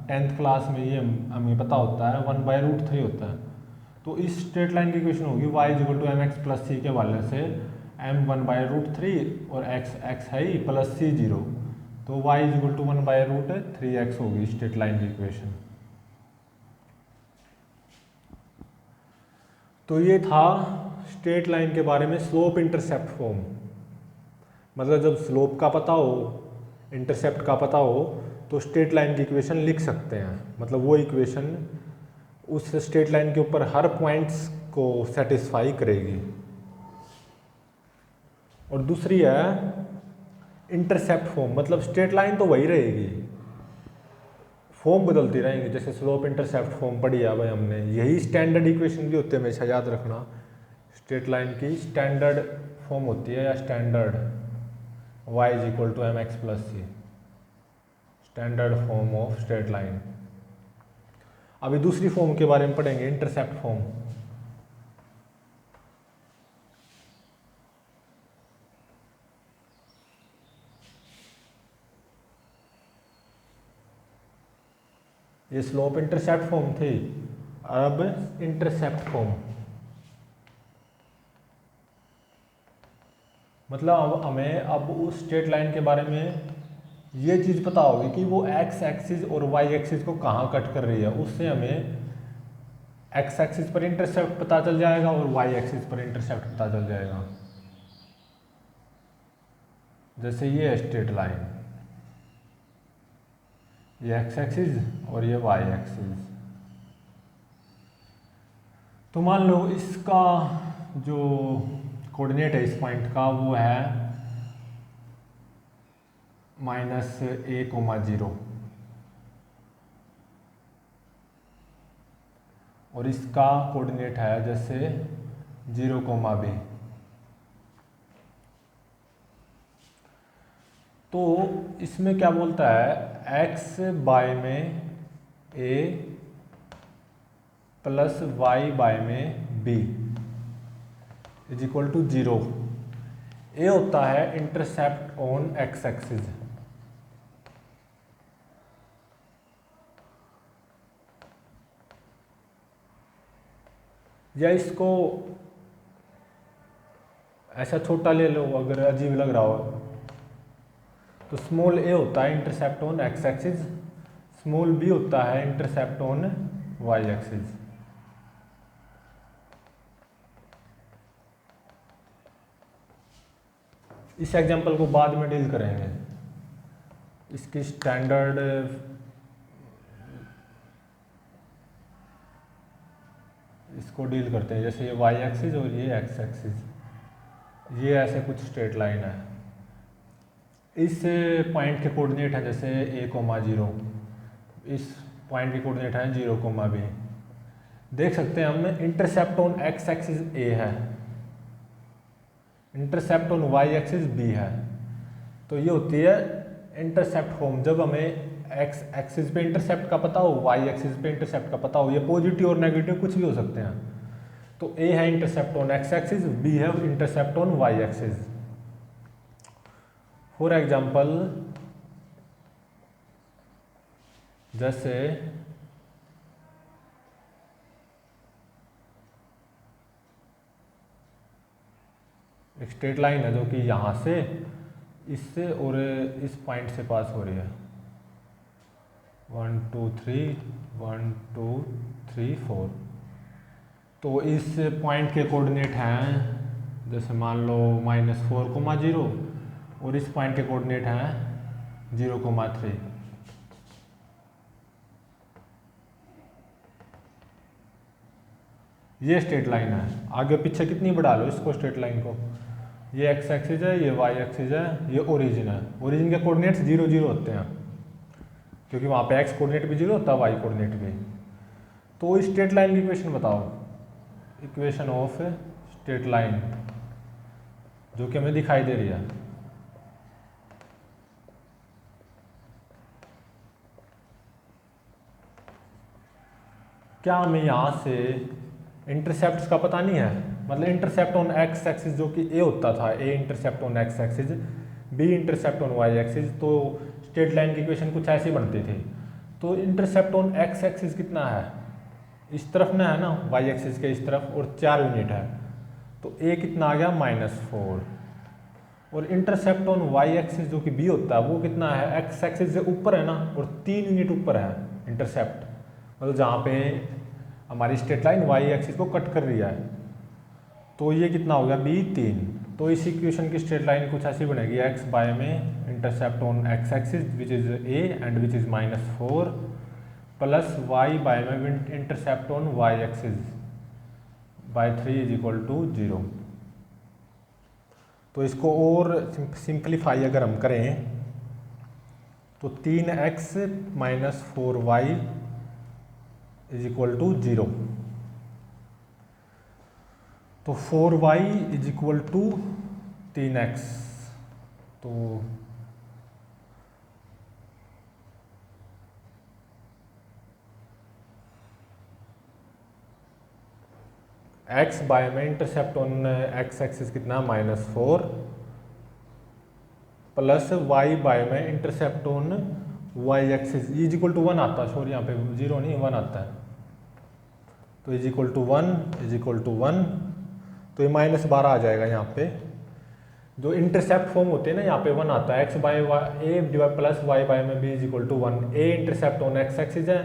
10th क्लास में, ये हमें पता होता है 1/√3 होता है। तो इस स्ट्रेट लाइन की इक्वेशन होगी y = mx + c के वाले से m 1/√3 और x है ही +c 0, तो y = 1/√3x होगी स्ट्रेट लाइन की इक्वेशन। तो ये था स्ट्रेट लाइन के बारे में स्लोप इंटरसेप्ट फॉर्म। मतलब जब स्लोप का पता हो, इंटरसेप्ट का पता हो, तो स्ट्रेट लाइन की इक्वेशन लिख सकते हैं। मतलब वो इक्वेशन उस स्ट्रेट लाइन के ऊपर हर पॉइंट्स को सेटिस्फाई करेगी। और दूसरी है इंटरसेप्ट फॉर्म, मतलब स्ट्रेट लाइन तो वही रहेगी, फॉर्म बदलती रहेंगी। जैसे स्लोप इंटरसेप्ट फॉर्म पढ़ी है भाई हमने, यही स्टैंडर्ड इक्वेशन भी होते हैं, हमेशा याद रखना। स्ट्रेट लाइन की स्टैंडर्ड फॉर्म होती है, या standard y = mx + c, standard form of straight line. अभी दूसरी फॉर्म के बारे में पढ़ेंगे, इंटरसेप्ट फॉर्म। ये स्लोप इंटरसेप्ट फॉर्म थी, अब इंटरसेप्ट फॉर्म मतलब हमें अब उस स्ट्रेट लाइन के बारे में ये चीज़ पता होगी कि वो एक्स एक्सिस और वाई एक्सिस को कहाँ कट कर रही है। उससे हमें एक्स एक्सिस पर इंटरसेप्ट पता चल जाएगा और वाई एक्सिस पर इंटरसेप्ट पता चल जाएगा। जैसे ये है स्ट्रेट लाइन, ये एक्स एक्सिस और ये वाई एक्सिस। तो मान लो इसका जो कोऑर्डिनेट है इस पॉइंट का वो है -a,0 और इसका कोऑर्डिनेट है जैसे 0,b। तो इसमें क्या बोलता है, x बाय में a प्लस y बाय में b इज इक्वल टू 0। ए होता है इंटरसेप्ट ऑन एक्स एक्सिस, या इसको ऐसा छोटा ले लो अगर अजीब लग रहा हो तो स्मॉल ए होता है intercept on x axis, small b होता है इंटरसेप्ट ऑन वाई एक्सिस। इस एग्जांपल को बाद में डील करेंगे, इसकी स्टैंडर्ड इसको डील करते हैं। जैसे ये वाई एक्सिस और ये एक्स एक्सिस, ये ऐसे कुछ स्ट्रेट लाइन है। इस पॉइंट के कोऑर्डिनेट है जैसे a,0, इस पॉइंट के कोऑर्डिनेट है 0,b। देख सकते हैं हम intercept on x axis a है, intercept on y axis b है। तो ये होती है इंटरसेप्ट फॉर्म, जब हमें एक्स एक्सिस पे इंटरसेप्ट का पता हो, वाई एक्सिस पे इंटरसेप्ट का पता हो। ये पॉजिटिव और नेगेटिव कुछ भी हो सकते हैं। तो a है intercept on x axis, b है intercept on y axis. For example जैसे एक स्ट्रेट लाइन है जो कि यहाँ से इससे और इस पॉइंट से पास हो रही है, 1 2 3 1 2 3 4। तो इस पॉइंट के कोऑर्डिनेट हैं जैसे मान लो -4,0 और इस पॉइंट के कोऑर्डिनेट हैं 0,3। ये स्ट्रेट लाइन है, आगे पीछे कितनी बढ़ा लो इसको स्ट्रेट लाइन को। ये एक्स एक्सिस है, ये वाई एक्सिस है, ये ओरिजिन है। ओरिजिन के कोऑर्डिनेट्स 0 0 होते हैं क्योंकि वहाँ पे एक्स कोऑर्डिनेट भी 0 होता है, वाई कोऑर्डिनेट भी। तो इस स्ट्रेट लाइन की इक्वेशन बताओ, इक्वेशन ऑफ स्ट्रेट लाइन जो कि हमें दिखाई दे रही है। क्या हमें यहाँ से इंटरसेप्ट का पता नहीं है, मतलब इंटरसेप्ट ऑन एक्स एक्सिस जो कि ए होता था, a intercept on x axis, b intercept on y axis. तो स्ट्रेट लाइन की इक्वेशन कुछ ऐसी बनती थी। तो इंटरसेप्ट ऑन एक्स एक्सिस कितना है, इस तरफ ना है ना, वाई एक्सिस के इस तरफ, और 4 यूनिट है। तो ए कितना आ गया -4। और इंटरसेप्ट ऑन वाई एक्सिस जो कि बी होता है वो कितना है, एक्स एक्सिस से ऊपर है ना, और 3 यूनिट ऊपर है इंटरसेप्ट, मतलब जहाँ पे हमारी स्ट्रेट लाइन वाई एक्सिस को कट कर रही है। तो ये कितना हो गया, बी 3। तो इस इक्वेशन की स्ट्रेट लाइन कुछ ऐसी बनेगी, एक्स बाय में intercept on x axis which is a and which is -4 plus y by में intercept on y axis by 3 is equal to 0। तो इसको और सिंप्लीफाई अगर हम करें तो 3x - 4y is equal to 0। तो 4y is equal to 3x। तो एक्स बाय में इंटरसेप्ट ऑन एक्स एक्सिस कितना -4 प्लस वाई बाय में intercept on y axis is equal to 1 आता है, सॉरी यहाँ पे 0 नहीं 1 आता है, तो इज इक्वल टू 1, तो ये -12 आ जाएगा यहाँ पे। जो इंटरसेप्ट फॉर्म होते हैं ना यहाँ पे 1 आता है, x by a divide plus y by में b is equal to 1। A intercept on x axis है,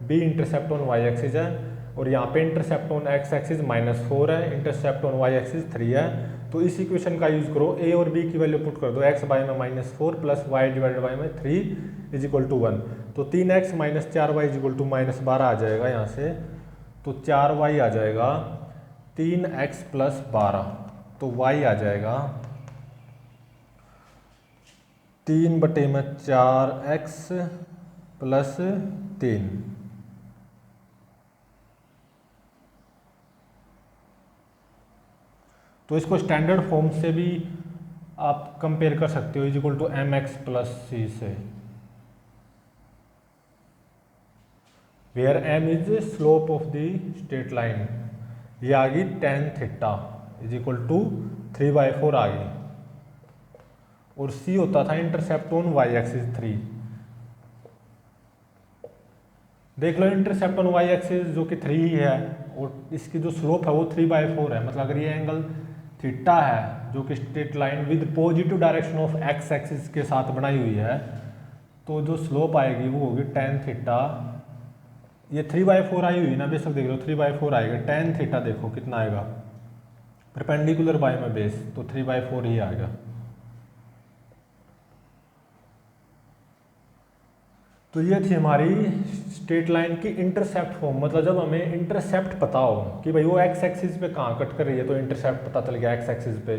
b intercept on y axis है, और यहाँ पे इंटरसेप्ट ऑन एक्स एक्सिस -4 है, इंटरसेप्ट ऑन वाई एक्सिस 3 है। तो इस इक्वेशन का यूज करो, ए और बी की वैल्यू पुट कर दो, एक्स बाय में -4 प्लस वाई डिवाइड बाय में 3 इज इक्वल टू 1। तो 3x - 4y is equal to -12 आ जाएगा यहाँ से, तो 4y आ जाएगा 3x + 12, तो y आ जाएगा 3/4x + 3। तो इसको स्टैंडर्ड फॉर्म से भी आप कंपेयर कर सकते हो, is equal to mx + c से, where m is slope of the straight line. ये आ गई tan theta is equal to 3/4 आ गई, और c होता था इंटरसेप्ट ऑन y एक्सिस 3। देख लो इंटरसेप्ट ऑन y एक्सिस जो कि 3 ही है, और इसकी जो स्लोप है वो 3/4 है, मतलब अगर ये एंगल थीटा है जो कि straight line with positive direction of x axis के साथ बनाई हुई है, तो जो स्लोप आएगी वो होगी tan थीटा। ये 3/4 आई हुई ना, बेशक देख लो 3/4 आएगा, tan थीटा देखो कितना आएगा, परपेंडिकुलर बाय में बेस, तो 3/4 ही आएगा। तो ये थी हमारी स्ट्रेट लाइन की इंटरसेप्ट फॉर्म, मतलब जब हमें इंटरसेप्ट पता हो कि भाई वो एक्स एक्सिस पे कहाँ कट कर रही है, तो इंटरसेप्ट पता चल गया एक्स एक्सिस पे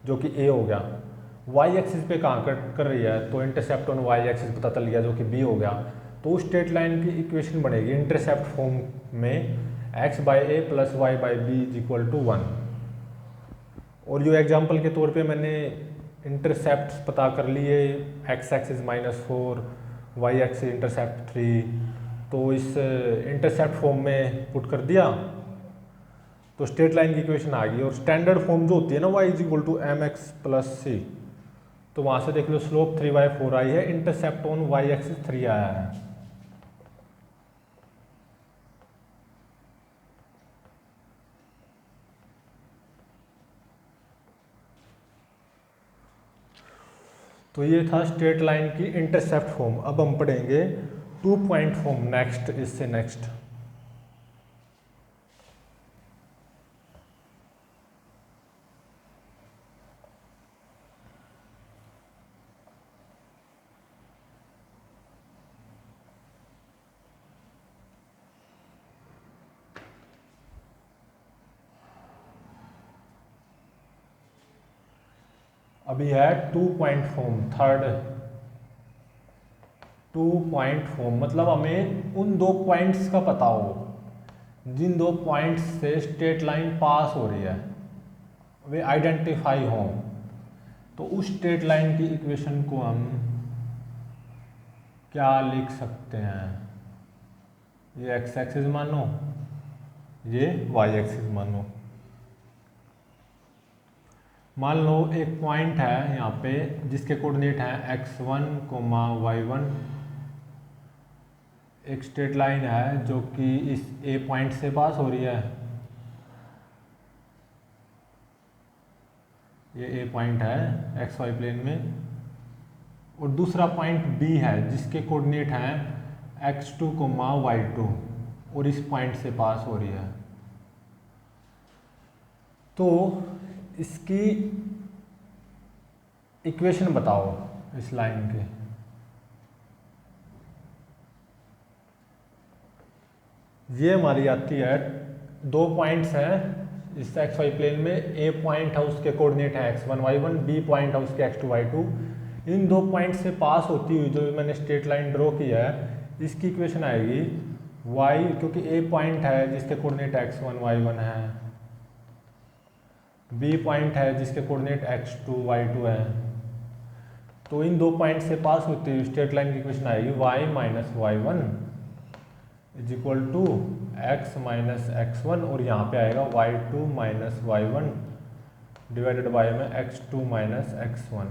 जो कि ए हो गया, वाई एक्सिस पे कहाँ कट कर रही है, तो इंटरसेप्ट ऑन वाई एक्सिस पता चल गया जो कि बी हो गया। तो उस स्ट्रेट लाइन की इक्वेशन बनेगी इंटरसेप्ट फॉर्म में x/a + y/b is equal to 1। और जो एग्जाम्पल के तौर पे मैंने इंटरसेप्ट पता कर लिए, x axis -4, y axis intercept 3, तो इस इंटरसेप्ट फॉर्म में पुट कर दिया, तो स्ट्रेट लाइन की इक्वेशन आ गई। और स्टैंडर्ड फॉर्म जो होती है ना y is equal to mx + c, तो वहाँ से देख लो स्लोप 3/4 आई है, इंटरसेप्ट ऑन y एक्सिस 3 आया है। तो ये था स्ट्रेट लाइन की इंटरसेप्ट फॉर्म। अब हम पढ़ेंगे 2 पॉइंट फॉर्म नेक्स्ट, इससे नेक्स्ट। अभी है 2 point form, third 2 point form, मतलब हमें उन 2 पॉइंट्स का पता हो जिन 2 पॉइंट्स से स्ट्रेट लाइन पास हो रही है, वे आइडेंटिफाई हों। तो उस स्ट्रेट लाइन की इक्वेशन को हम क्या लिख सकते हैं, ये एक्स एक्सिस मानो, ये वाई एक्सिस मानो। मान लो एक पॉइंट है यहाँ पे जिसके कोऑर्डिनेट हैं x1, y1, एक स्ट्रेट लाइन है जो कि इस ए पॉइंट से पास हो रही है, ये ए पॉइंट है xy प्लेन में, और दूसरा पॉइंट B है जिसके कोऑर्डिनेट हैं x2, y2, और इस पॉइंट से पास हो रही है। तो इसकी इक्वेशन बताओ इस लाइन के। ये हमारी आती है, 2 पॉइंट्स हैं इस एक्स वाई प्लेन में, ए पॉइंट है उसके कोऑर्डिनेट है x1, y1, बी पॉइंट है उसके x2, y2। इन 2 पॉइंट से पास होती हुई जो मैंने स्ट्रेट लाइन ड्रॉ की है, इसकी इक्वेशन आएगी y, क्योंकि ए पॉइंट है जिसके कोऑर्डिनेट x1, y1 है, बी पॉइंट है जिसके कोऑर्डिनेट x2, y2 है, तो इन 2 पॉइंट से पास होती हुई स्ट्रेट लाइन की इक्वेशन आएगी y - y1 is equal to x minus x one, और यहाँ पे आएगा y two minus y one divided by में x two minus x one.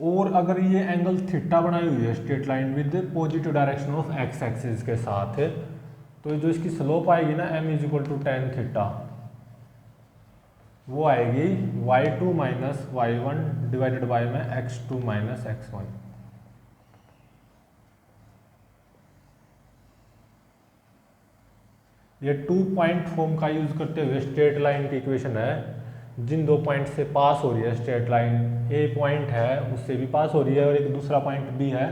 और अगर ये एंगल थीटा बनाई हुई है straight line with positive direction of x axis के साथ, तो जो इसकी स्लोप आएगी ना m is equal to tan theta, वो आएगी y two minus y one divided by में x two minus x one. ये 2 पॉइंट फॉर्म का यूज करते हुए स्ट्रेट लाइन की इक्वेशन है। जिन 2 पॉइंट से पास हो रही है स्ट्रेट लाइन, ए पॉइंट है उससे भी पास हो रही है और एक दूसरा पॉइंट बी है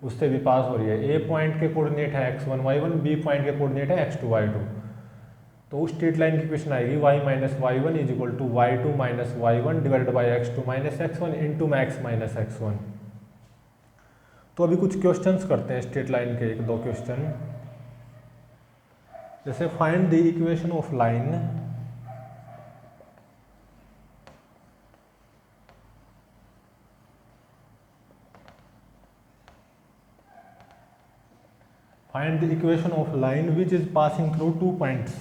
उससे भी पास हो रही है। ए पॉइंट के कोऑर्डिनेट है x1 y1, बी पॉइंट के कोऑर्डिनेट है x2 y2। तो उस स्ट्रेट लाइन की इक्वेशन आएगी y minus y one is equal to y two minus y one divided by x2 minus x1 into max minus x1। तो अभी कुछ questions करते हैं स्ट्रेट लाइन के, एक दो क्वेश्चन। जैसे find the equation of line find the equation of line which is passing through 2 points.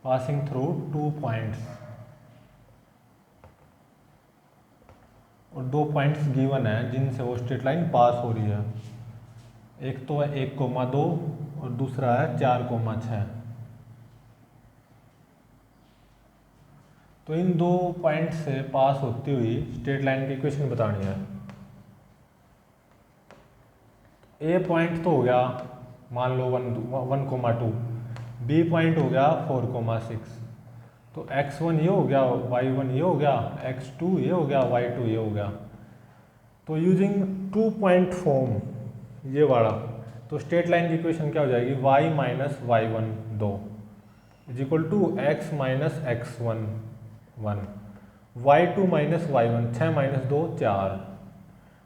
Passing through 2 points, और 2 पॉइंट्स गिवन है जिनसे वो स्ट्रेट लाइन पास हो रही है। एक तो है 1,2 और दूसरा है 4,6। तो इन 2 पॉइंट से पास होती हुई स्ट्रेट लाइन की इक्वेशन बतानी है। ए पॉइंट तो हो गया मान लो 1,2, बी पॉइंट हो गया 4,6। तो x1 ये हो गया, y1 ये हो गया, x2 ये हो गया, y2 ये हो गया। तो यूजिंग 2 पॉइंट फॉर्म ये वाला, तो स्ट्रेट लाइन की इक्वेशन क्या हो जाएगी, y minus y one 2 is equal to x minus x one 1, y2 minus y one 6 minus 2 4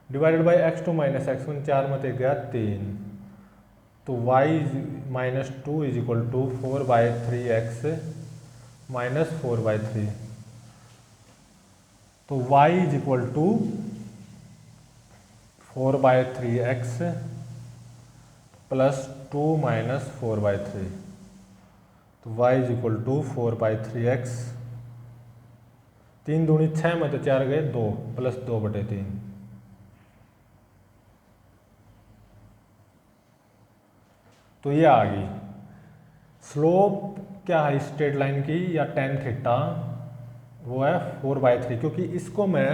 divided by x2 minus x one, 4 में एक गया 3। तो y माइनस 2 is equal to 4/3x minus 4/3। तो y is equal to 4/3x plus 2 minus 4/3। तो y is equal to 4/3x, 3 दूनी 6 में तो 4 गए 2 प्लस 2/3। तो ये आ गई स्लोप क्या है स्ट्रेट लाइन की, या टेन थीटा, वो है 4/3। क्योंकि इसको मैं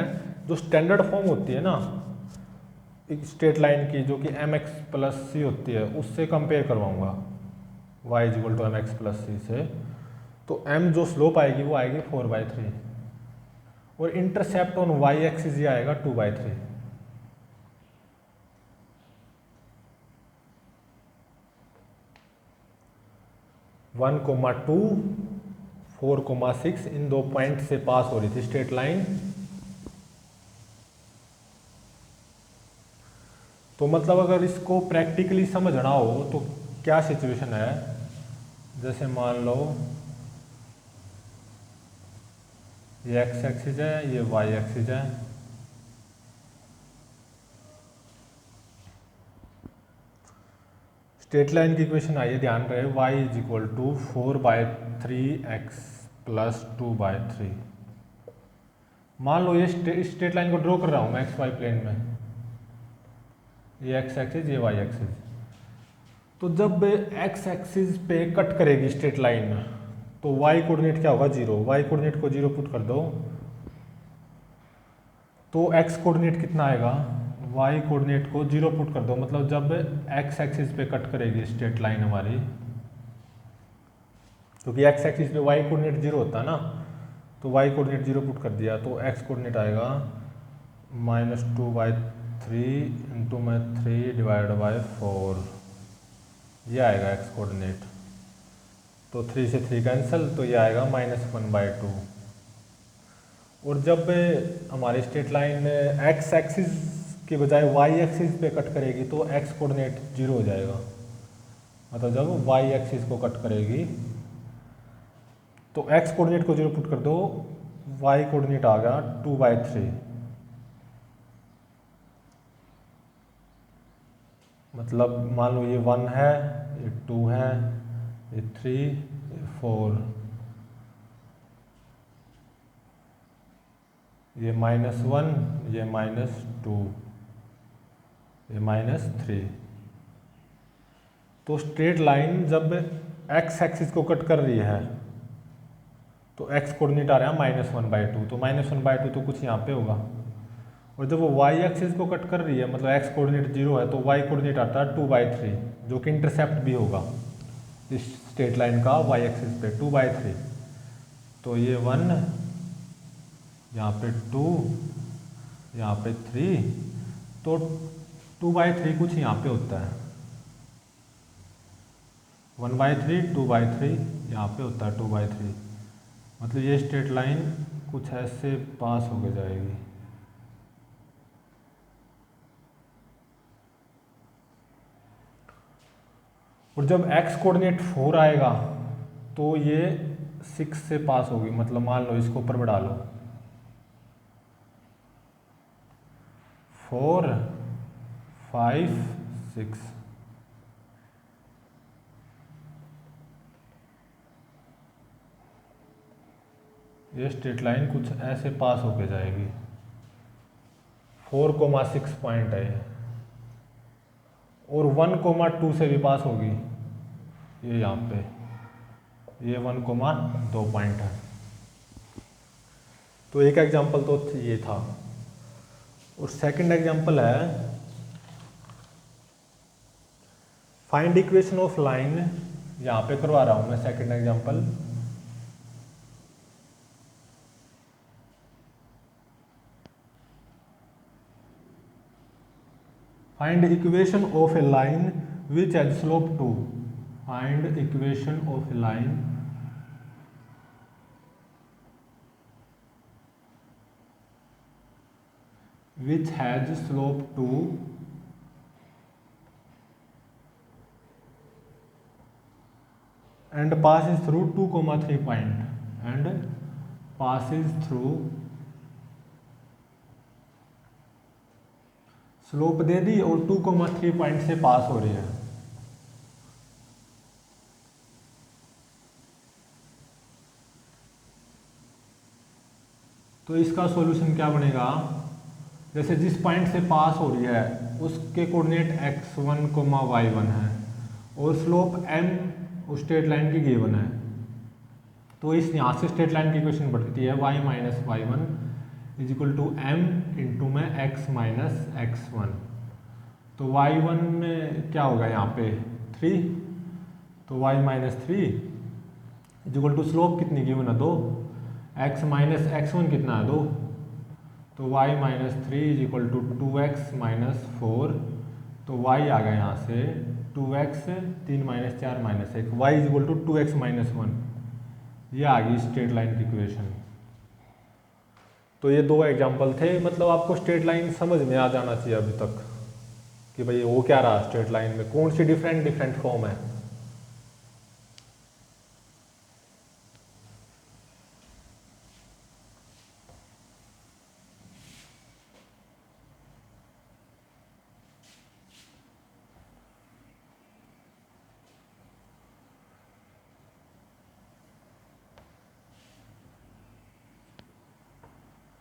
जो स्टैंडर्ड फॉर्म होती है ना स्ट्रेट लाइन की, जो कि mx प्लस सी होती है, उससे कंपेयर करवाऊंगा y is equal to mx plus c से। तो m जो स्लोप आएगी वो आएगी 4/3, और इंटरसेप्ट ऑन y एक्सिस ये आएगा 2/3। वन कोमा 2, 4,6 इन 2 पॉइंट से पास हो रही थी स्ट्रेट लाइन। तो मतलब अगर इसको प्रैक्टिकली समझना हो तो क्या सिचुएशन है, जैसे मान लो ये x एक्सिस है, ये y एक्सिस है। स्ट्रेट लाइन की इक्वेशन आइए ध्यान रहे, y is equal to 4/3x plus 2/3। मान लो ये स्ट्रेट लाइन को ड्रॉ कर रहा हूँ मैं xy प्लेन में, ये x एक्सिस ये y एक्सिस। तो जब x एक्सिस पे कट करेगी स्ट्रेट लाइन, तो y कोऑर्डिनेट क्या होगा 0, y कोऑर्डिनेट को 0 पुट कर दो, तो x कोऑर्डिनेट कितना आएगा, y कोऑर्डिनेट को 0 पुट कर दो। मतलब जब x एक्सिस पे कट करेगी स्ट्रेट लाइन हमारी, क्योंकि x एक्सिस पे y कोऑर्डिनेट 0 होता है ना, तो y कोऑर्डिनेट 0 पुट कर दिया, तो x कोऑर्डिनेट आएगा -2/3 इंटू में 3 डिवाइड बाई 4, ये आएगा x कोऑर्डिनेट। तो 3 से 3 कैंसिल, तो ये आएगा -1/2। और जब हमारी स्ट्रेट लाइन x एक्सिस के बजाय y एक्सिस पे कट करेगी, तो x कोऑर्डिनेट 0 हो जाएगा। मतलब जब वाई एक्सिस को कट करेगी तो एक्स कोऑर्डिनेट को 0 पुट कर दो, वाई कोऑर्डिनेट आ गया 2/3, मतलब मान लो ये 1 है, ये 2 है, ये 3, ये 4, ये -1, ये -2, ये -3। तो स्ट्रेट लाइन जब एक्स एक्सिस को कट कर रही है तो एक्स कोऑर्डिनेट आ रहा है -1/2, तो -1/2 तो कुछ यहाँ पे होगा। और जब वो वाई एक्सिस को कट कर रही है, मतलब एक्स कोऑर्डिनेट 0 है, तो वाई कोऑर्डिनेट आता है 2/3, जो कि इंटरसेप्ट भी होगा इस स्ट्रेट लाइन का वाई एक्सिस पे 2/3। तो ये 1, यहाँ पे 2, यहाँ पे 3, तो 2/3 कुछ यहाँ पे होता है, 1/3, 2/3 यहाँ पे होता है 2/3, मतलब ये स्ट्रेट लाइन कुछ ऐसे पास होके जाएगी। और जब x कोऑर्डिनेट 4 आएगा तो ये 6 से पास होगी, मतलब मान लो इसको ऊपर बढ़ा लो, 4, 5, 6, ये स्ट्रेट लाइन कुछ ऐसे पास होके जाएगी, 4,6 पॉइंट है ये, और 1,2 से भी पास होगी, ये यहाँ पे ये 1,2 पॉइंट है। तो एक एग्जांपल तो ये था। और सेकंड एग्जांपल है फाइंड इक्वेशन ऑफ लाइन, यहाँ पे करवा रहा हूँ मैं second example. Find equation of a line which has slope 2. Find equation of a line which has slope 2 and passes through 2,3 point and passes through slope दे दी और 2,3 पॉइंट से पास हो रही है। तो इसका सॉल्यूशन क्या बनेगा, जैसे जिस पॉइंट से पास हो रही है उसके कोऑर्डिनेट x1, y1 है और स्लोप m उस स्ट्रेट लाइन की गिवन है, तो इस यहाँ से स्ट्रेट लाइन की इक्वेशन बढ़ती है y - y1 is equal to m into में x माइनस x1। तो y1 में क्या होगा यहाँ पे 3, तो y - 3 is equal to slope कितनी गिवन है 2, x माइनस x1 कितना है 2, तो y - 3 is equal to 2x minus 4, तो y आ गया यहाँ से 2x, 3 - 4 - 1, y is equal to 2x minus 1, ये आ गई स्ट्रेट लाइन की इक्वेशन। तो ये 2 एग्जाम्पल थे, मतलब आपको स्ट्रेट लाइन समझ में आ जाना चाहिए अभी तक कि भाई वो क्या रहा, स्ट्रेट लाइन में कौन सी डिफरेंट फॉर्म है।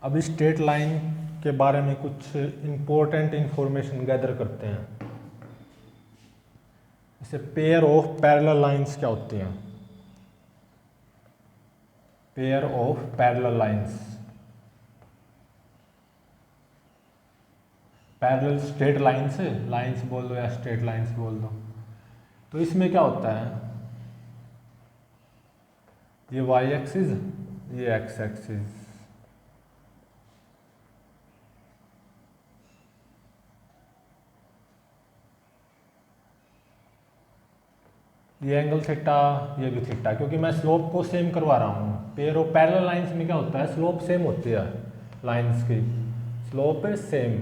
अब स्ट्रेट लाइन के बारे में कुछ इंपॉर्टेंट इंफॉर्मेशन गैदर करते हैं। जैसे पेयर ऑफ पैरेलल लाइंस क्या होती हैं, pair of parallel lines, parallel straight lines, lines बोल दो या स्ट्रेट लाइंस बोल दो। तो इसमें क्या होता है, ये वाई एक्सिस, ये एक्स एक्सिस, ये एंगल थीटा, ये भी थीटा, क्योंकि मैं स्लोप को सेम करवा रहा हूँ। पेयर ऑफ पैरेलल लाइंस में क्या होता है, स्लोप सेम होती है, लाइंस की slope same.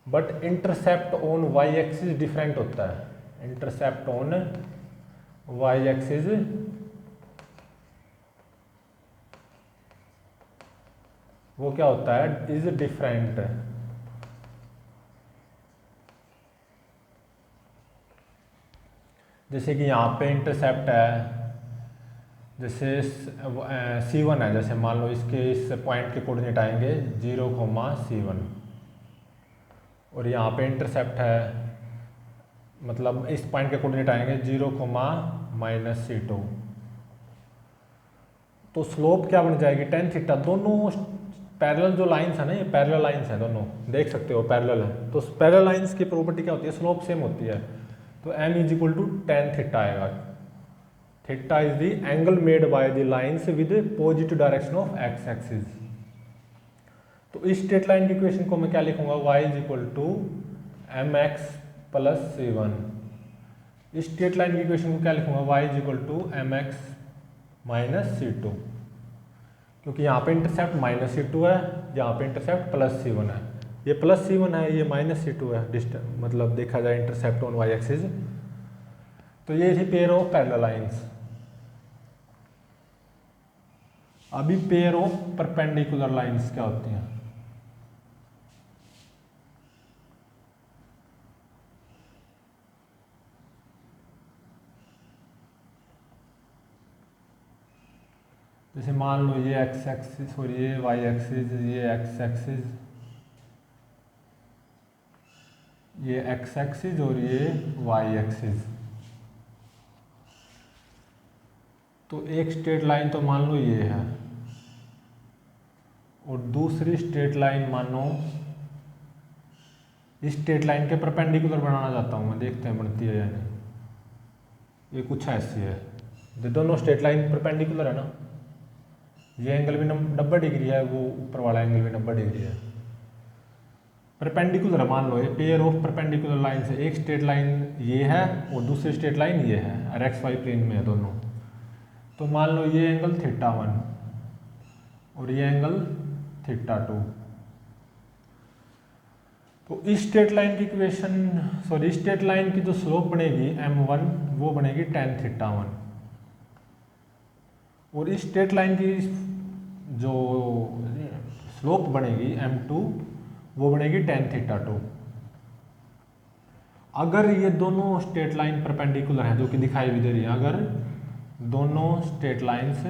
But intercept on y axis different होता है। इंटरसेप्ट ऑन वाई एक्सिस वो क्या होता है, इज डिफरेंट। जैसे कि यहाँ पे इंटरसेप्ट है, जैसे C1 है, जैसे मान लो इसके इस पॉइंट के कोऑर्डिनेट आएंगे 0,C1, और यहाँ पे इंटरसेप्ट है, मतलब इस पॉइंट के कोऑर्डिनेट आएंगे 0,-C2, तो स्लोप क्या बन जाएगी, tan थीटा। दोनों पैरेलल जो लाइंस है ना, ये पैरेलल लाइंस है, दोनों देख सकते हो पैरेलल है, तो पैरेलल लाइंस की प्रॉपर्टी क्या होती है, स्लोप सेम होती है, तो m = tan थीटा आएगा। Theta is the angle made by the lines with positive direction of x axis. तो इस स्ट्रेट लाइन की इक्वेशन को मैं क्या लिखूंगा, y = mx + c1। इस स्ट्रेट लाइन की इक्वेशन को क्या लिखूंगा, y = mx - c2, क्योंकि यहाँ पे इंटरसेप्ट -c2 है, यहाँ पे इंटरसेप्ट +c1 है, ये +c1 है, ये -c2 है, डिस्टेंस मतलब देखा जाए इंटरसेप्ट ऑन y एक्सिस। तो ये थी पेयर ऑफ पैरेलल लाइंस। अभी पेयर ऑफ परपेंडिकुलर लाइंस क्या होती हैं, जैसे मान लो ये x एक्सिस और ये y एक्सिस, ये x एक्सिस, ये x एक्सिस और ये y एक्सिस। तो एक स्ट्रेट लाइन तो मान लो ये है, और दूसरी स्ट्रेट लाइन मानो इस स्ट्रेट लाइन के परपेंडिकुलर बनाना चाहता हूँ मैं, देखते हैं बनती है या नहीं। ये कुछ ऐसी है, ये दोनों स्ट्रेट लाइन परपेंडिकुलर है ना, ये एंगल भी 90 डिग्री है, वो ऊपर वाला एंगल भी 90 डिग्री है, परपेंडिकुलर है। मान लो ये पेयर ऑफ परपेंडिकुलर लाइन से, एक स्ट्रेट लाइन ये है और दूसरी स्ट्रेट लाइन ये है, और XY प्लेन में है दोनों। तो मान लो ये एंगल θ1 और ये एंगल θ2। तो इस स्ट्रेट लाइन की इक्वेशन, सॉरी इस स्ट्रेट लाइन की जो स्लोप बनेगी m1 वो बनेगी tan θ1, और इस स्ट्रेट लाइन की जो स्लोप बनेगी m2 वो बनेगी tan θ2। अगर ये दोनों स्ट्रेट लाइन परपेंडिकुलर हैं, जो कि दिखाई भी दे रही है, अगर दोनों स्ट्रेट लाइंस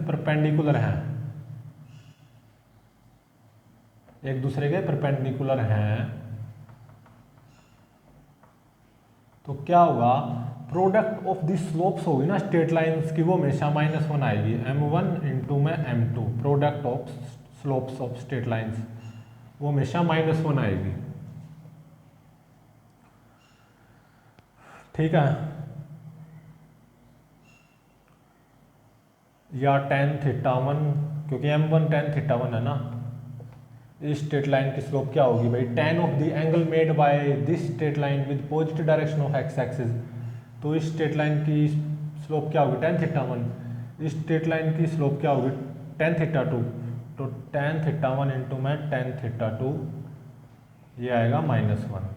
परपेंडिकुलर हैं, एक दूसरे के परपेंडिकुलर हैं, तो क्या होगा, प्रोडक्ट ऑफ दी स्लोप्स होगी ना स्ट्रेट लाइंस की, वो हमेशा -1 आएगी, m1 × में m2, product of slopes of straight lines वो हमेशा -1 आएगी। ठीक है, या tan θ1, क्योंकि m1 tan θ1 है ना, इस स्ट्रेट लाइन की स्लोप क्या होगी भाई, tan of the angle made by this straight line with positive direction of x axis. तो इस स्ट्रेट लाइन की स्लोप क्या होगी, tan θ1, इस स्ट्रेट लाइन की स्लोप क्या होगी, tan θ2, तो tan θ1 × में tan θ2, ये आएगा -1।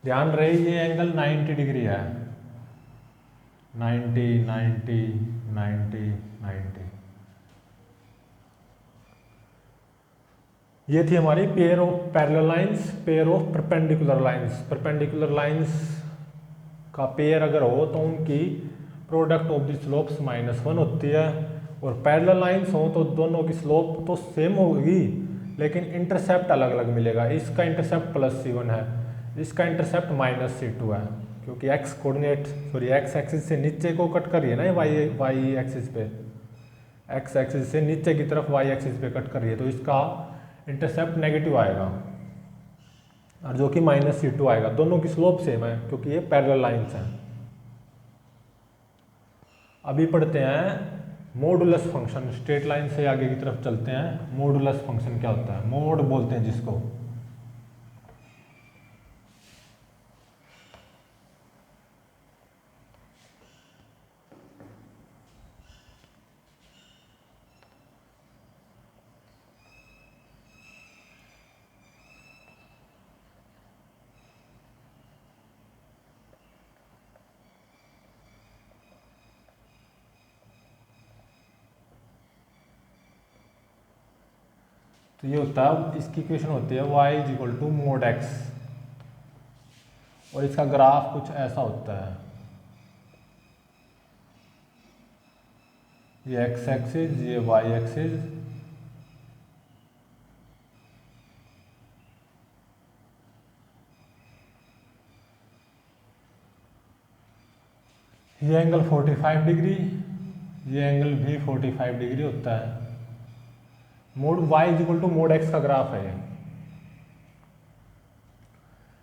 ध्यान रहे ये एंगल 90 डिग्री है, 90 90 90 90। ये थी हमारी pair of parallel lines, pair of perpendicular lines. Perpendicular lines का पेयर अगर हो तो उनकी प्रोडक्ट ऑफ द स्लोप्स -1 होती है, और पैरेलल लाइंस हो तो दोनों की स्लोप तो सेम होगी लेकिन इंटरसेप्ट अलग अलग मिलेगा। इसका इंटरसेप्ट +c1 है, इसका इंटरसेप्ट -c2 है, क्योंकि x coordinate sorry x axis से नीचे को कट कर रही है ना y एक्सिस पे, x एक्सिस से नीचे की तरफ y एक्सिस पे कट कर रही है, तो इसका इंटरसेप्ट नेगेटिव आएगा, और जो कि -c2 आएगा। दोनों की स्लोप सेम है क्योंकि ये पैरेलल लाइंस हैं। अभी पढ़ते हैं मॉडुलस फंक्शन, स्ट्रेट लाइन से आगे की तरफ चलते हैं। मॉडुलस फंक्शन क्या होता है, मोड बोलते हैं जिसको। तो ये होता है, इसकी इक्वेशन होती है y is equal to mod x, और इसका ग्राफ कुछ ऐसा होता है, ये x एक्सिस, ये y एक्सिस, ये एंगल 45 डिग्री, ये एंगल भी 45 डिग्री होता है। Mod y is equal to mod x का ग्राफ है ये।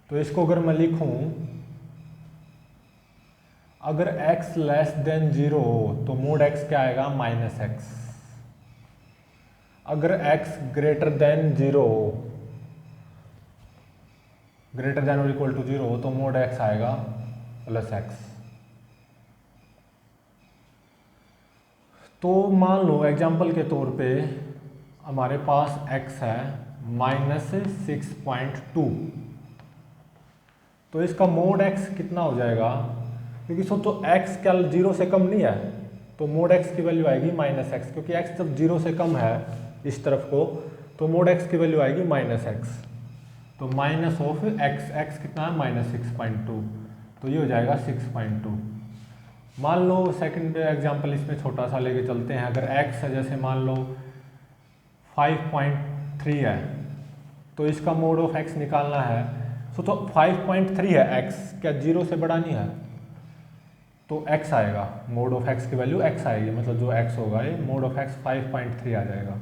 तो इसको अगर मैं लिखूं, अगर x लेस देन 0 हो तो मोड x क्या आएगा, माइनस x। अगर x ग्रेटर देन 0 हो, ग्रेटर देन और इक्वल टू 0 हो तो मोड x आएगा प्लस x। तो मान लो एग्जाम्पल के तौर पे हमारे पास x है -6.2, तो इसका मोड x कितना हो जाएगा, क्योंकि सोचो x क्या 0 से कम नहीं है, तो मोड x की वैल्यू आएगी -x, क्योंकि x जब 0 से कम है इस तरफ को, तो मोड x की वैल्यू आएगी -x। तो माइनस ऑफ x कितना है, -6.2, तो ये हो जाएगा 6.2। मान लो सेकंड एग्जांपल इसमें छोटा सा लेके चलते हैं। अगर x है जैसे मान लो 5.3 है, तो इसका मोड ऑफ x निकालना है। तो 5.3 है, x क्या 0 से बड़ा नहीं है, तो x आएगा, मोड ऑफ x की वैल्यू x आएगी, मतलब जो x होगा ये मोड ऑफ x 5.3 आ जाएगा।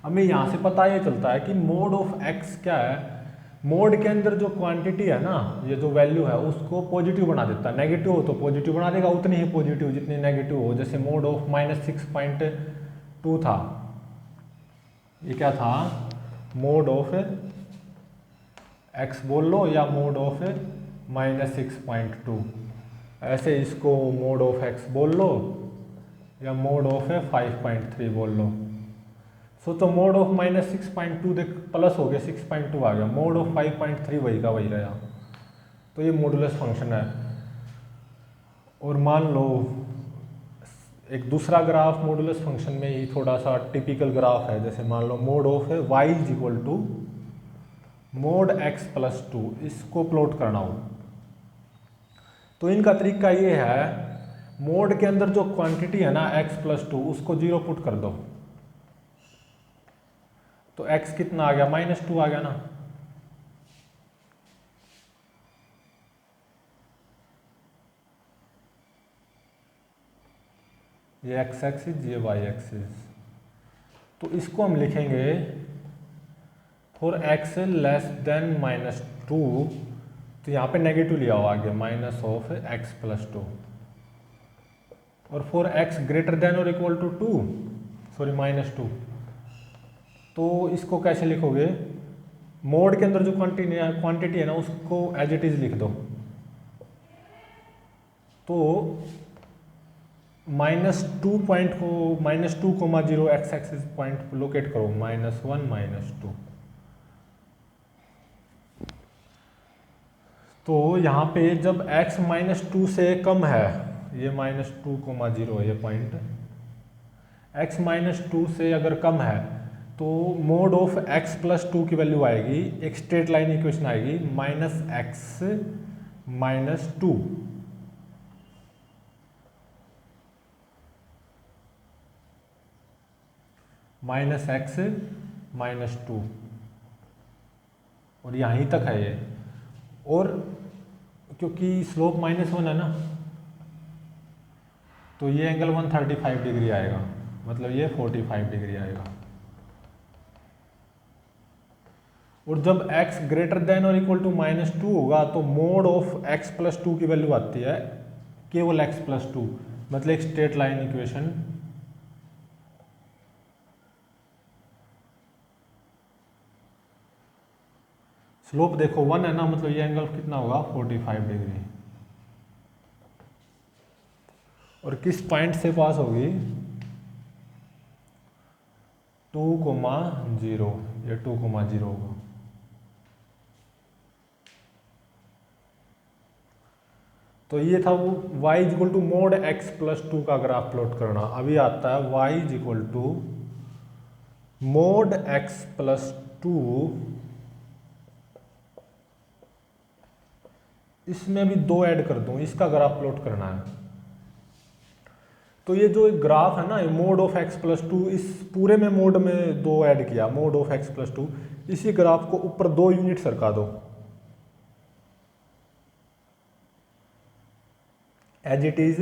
हमें यहाँ से पता ये चलता है कि मोड ऑफ x क्या है, मोड के अंदर जो क्वांटिटी है ना, ये जो वैल्यू है उसको पॉजिटिव बना देता है। नेगेटिव हो तो पॉजिटिव बना देगा, उतनी ही पॉजिटिव जितनी नेगेटिव हो। जैसे मोड ऑफ -6.2 था, ये क्या था, मोड ऑफ x बोल लो या मोड ऑफ -6.2, ऐसे इसको मोड ऑफ x बोल लो या मोड ऑफ 5.3 बोल लो। तो मोड ऑफ -6.2 देख प्लस हो गया, 6.2 आ गया, मोड ऑफ 5.3 वही का वही रहा। तो ये मॉडुलस फंक्शन है। और मान लो एक दूसरा ग्राफ मॉडुलस फंक्शन में ही थोड़ा सा टिपिकल ग्राफ है, जैसे मान लो mod of y is equal to mod x plus 2, इसको प्लॉट करना हो तो इनका तरीका ये है, मोड के अंदर जो क्वांटिटी है ना x प्लस 2, उसको 0 पुट कर दो, तो x कितना आ गया, -2 आ गया ना। ये x एक्सिस, ये y एक्सिस। तो इसको हम लिखेंगे फॉर x लेस देन -2, तो यहाँ पे नेगेटिव लिया हुआ आगे, माइनस ऑफ x प्लस 2। और फॉर x ग्रेटर देन और इक्वल टू 2, सॉरी -2, तो इसको कैसे लिखोगे, मोड के अंदर जो क्वांटिटी है ना उसको एज इट इज लिख दो। तो -2 पॉइंट को -2, 0 x एक्सिस पॉइंट लोकेट करो, -1 -2। तो यहाँ पे जब x -2 से कम है, ये -2, 0 ये पॉइंट, x -2 से अगर कम है तो मोड ऑफ x प्लस 2 की वैल्यू आएगी, एक स्ट्रेट लाइन इक्वेशन आएगी, -x -2। -x -2, और यहीं तक है ये। और क्योंकि स्लोप -1 है ना, तो ये एंगल 135 डिग्री आएगा, मतलब ये 45 डिग्री आएगा। और जब x ग्रेटर देन और इक्वल टू -2 होगा तो मोड ऑफ x प्लस 2 की वैल्यू आती है केवल x प्लस 2, मतलब एक स्ट्रेट लाइन इक्वेशन। स्लोप देखो 1 है ना, मतलब ये एंगल कितना होगा, 45 डिग्री। और किस पॉइंट से पास होगी, 2,0, ये 2,0 होगा। तो ये था वो y equal to mod x plus 2 का ग्राफ प्लॉट करना। अभी आता है y equal to mod x plus 2, इसमें भी 2 ऐड कर दूं, इसका ग्राफ प्लॉट करना है। तो ये जो ग्राफ है ना, मोड ऑफ एक्स प्लस 2, इस पूरे में मोड में 2 ऐड किया, मोड ऑफ एक्स प्लस 2, इसी ग्राफ को ऊपर 2 यूनिट सरका दो as it is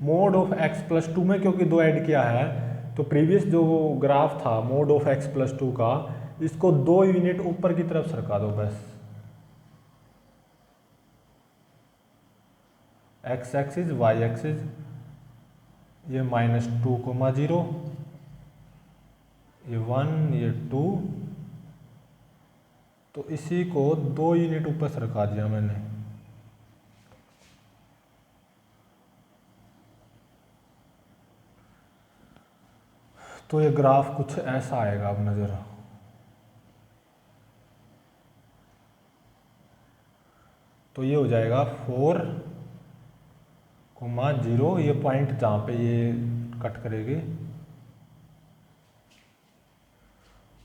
mod of x plus 2 में, क्योंकि 2 ऐड किया है तो प्रीवियस जो ग्राफ था मोड ऑफ एक्स प्लस 2 का, इसको 2 यूनिट ऊपर की तरफ सरका दो बस। एक्स एक्सिस वाई एक्सिस, ये -2,0, ये 1, ये 2, तो इसी को 2 यूनिट ऊपर सरका दिया मैंने। तो ये ग्राफ कुछ ऐसा आएगा, अब नजर, तो ये हो जाएगा 4,0, ये पॉइंट जहाँ पे ये कट करेगी।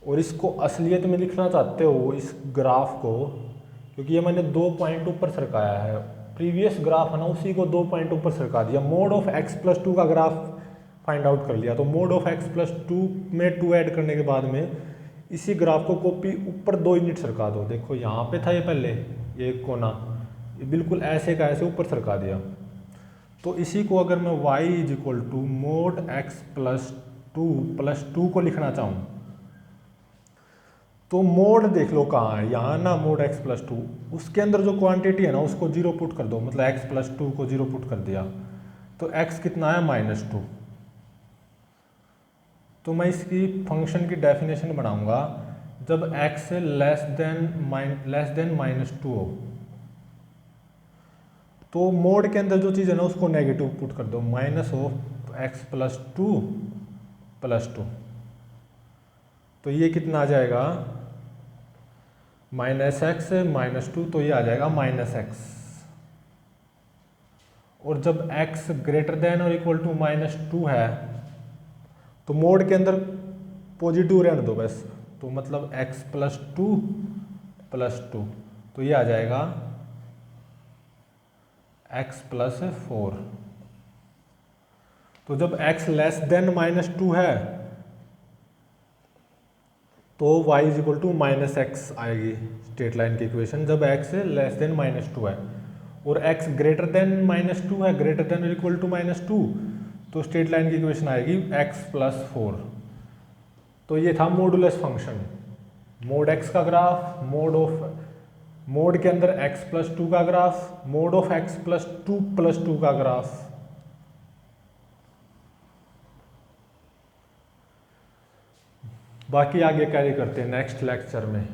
और इसको असलियत में लिखना चाहते हो इस ग्राफ को, क्योंकि ये मैंने 2 पॉइंट ऊपर सरकाया है, प्रीवियस ग्राफ है ना उसी को 2 पॉइंट ऊपर सरका दिया। मोड ऑफ एक्स प्लस 2 का ग्राफ फाइंड आउट कर लिया, तो मोड ऑफ एक्स प्लस 2 में 2 ऐड करने के बाद में इसी ग्राफ को कॉपी ऊपर 2 यूनिट सरका दो। देखो यहाँ पे था ये पहले, ये कोना, ये बिल्कुल ऐसे का ऐसे ऊपर सरका दिया। तो इसी को अगर मैं y is equal to mod x plus 2 को लिखना चाहूँ, तो मोड देख लो कहाँ है, यहाँ ना मोड एक्स प्लस 2, उसके अंदर जो क्वांटिटी है ना उसको 0 पुट कर दो, मतलब एक्स प्लस 2 को 0 पुट कर दिया, तो x कितना है -2। तो मैं इसकी फंक्शन की डेफिनेशन बनाऊंगा जब x लेस देन -2 हो, तो मोड के अंदर जो चीज़ है ना उसको नेगेटिव पुट कर दो, -(x + 2 + 2), तो ये कितना आ जाएगा -x -2, तो ये आ जाएगा -x। और जब x ग्रेटर देन और इक्वल टू -2 है तो मोड के अंदर पॉजिटिव रहने दो बस, तो मतलब x + 2 + 2, तो ये आ जाएगा x + 4। तो जब x लेस देन -2 है तो y is equal to -x आएगी स्ट्रेट लाइन की इक्वेशन, जब x लेस देन -2 है। और x ग्रेटर देन -2 है, ग्रेटर देन और इक्वल टू -2, तो स्ट्रेट लाइन की इक्वेशन आएगी x + 4। तो ये था मॉडुलस फंक्शन, मोड x का ग्राफ, मोड के अंदर x + 2 का ग्राफ, मोड ऑफ x + 2 + 2 का ग्राफ। बाकी आगे कैरी करते हैं नेक्स्ट लेक्चर में।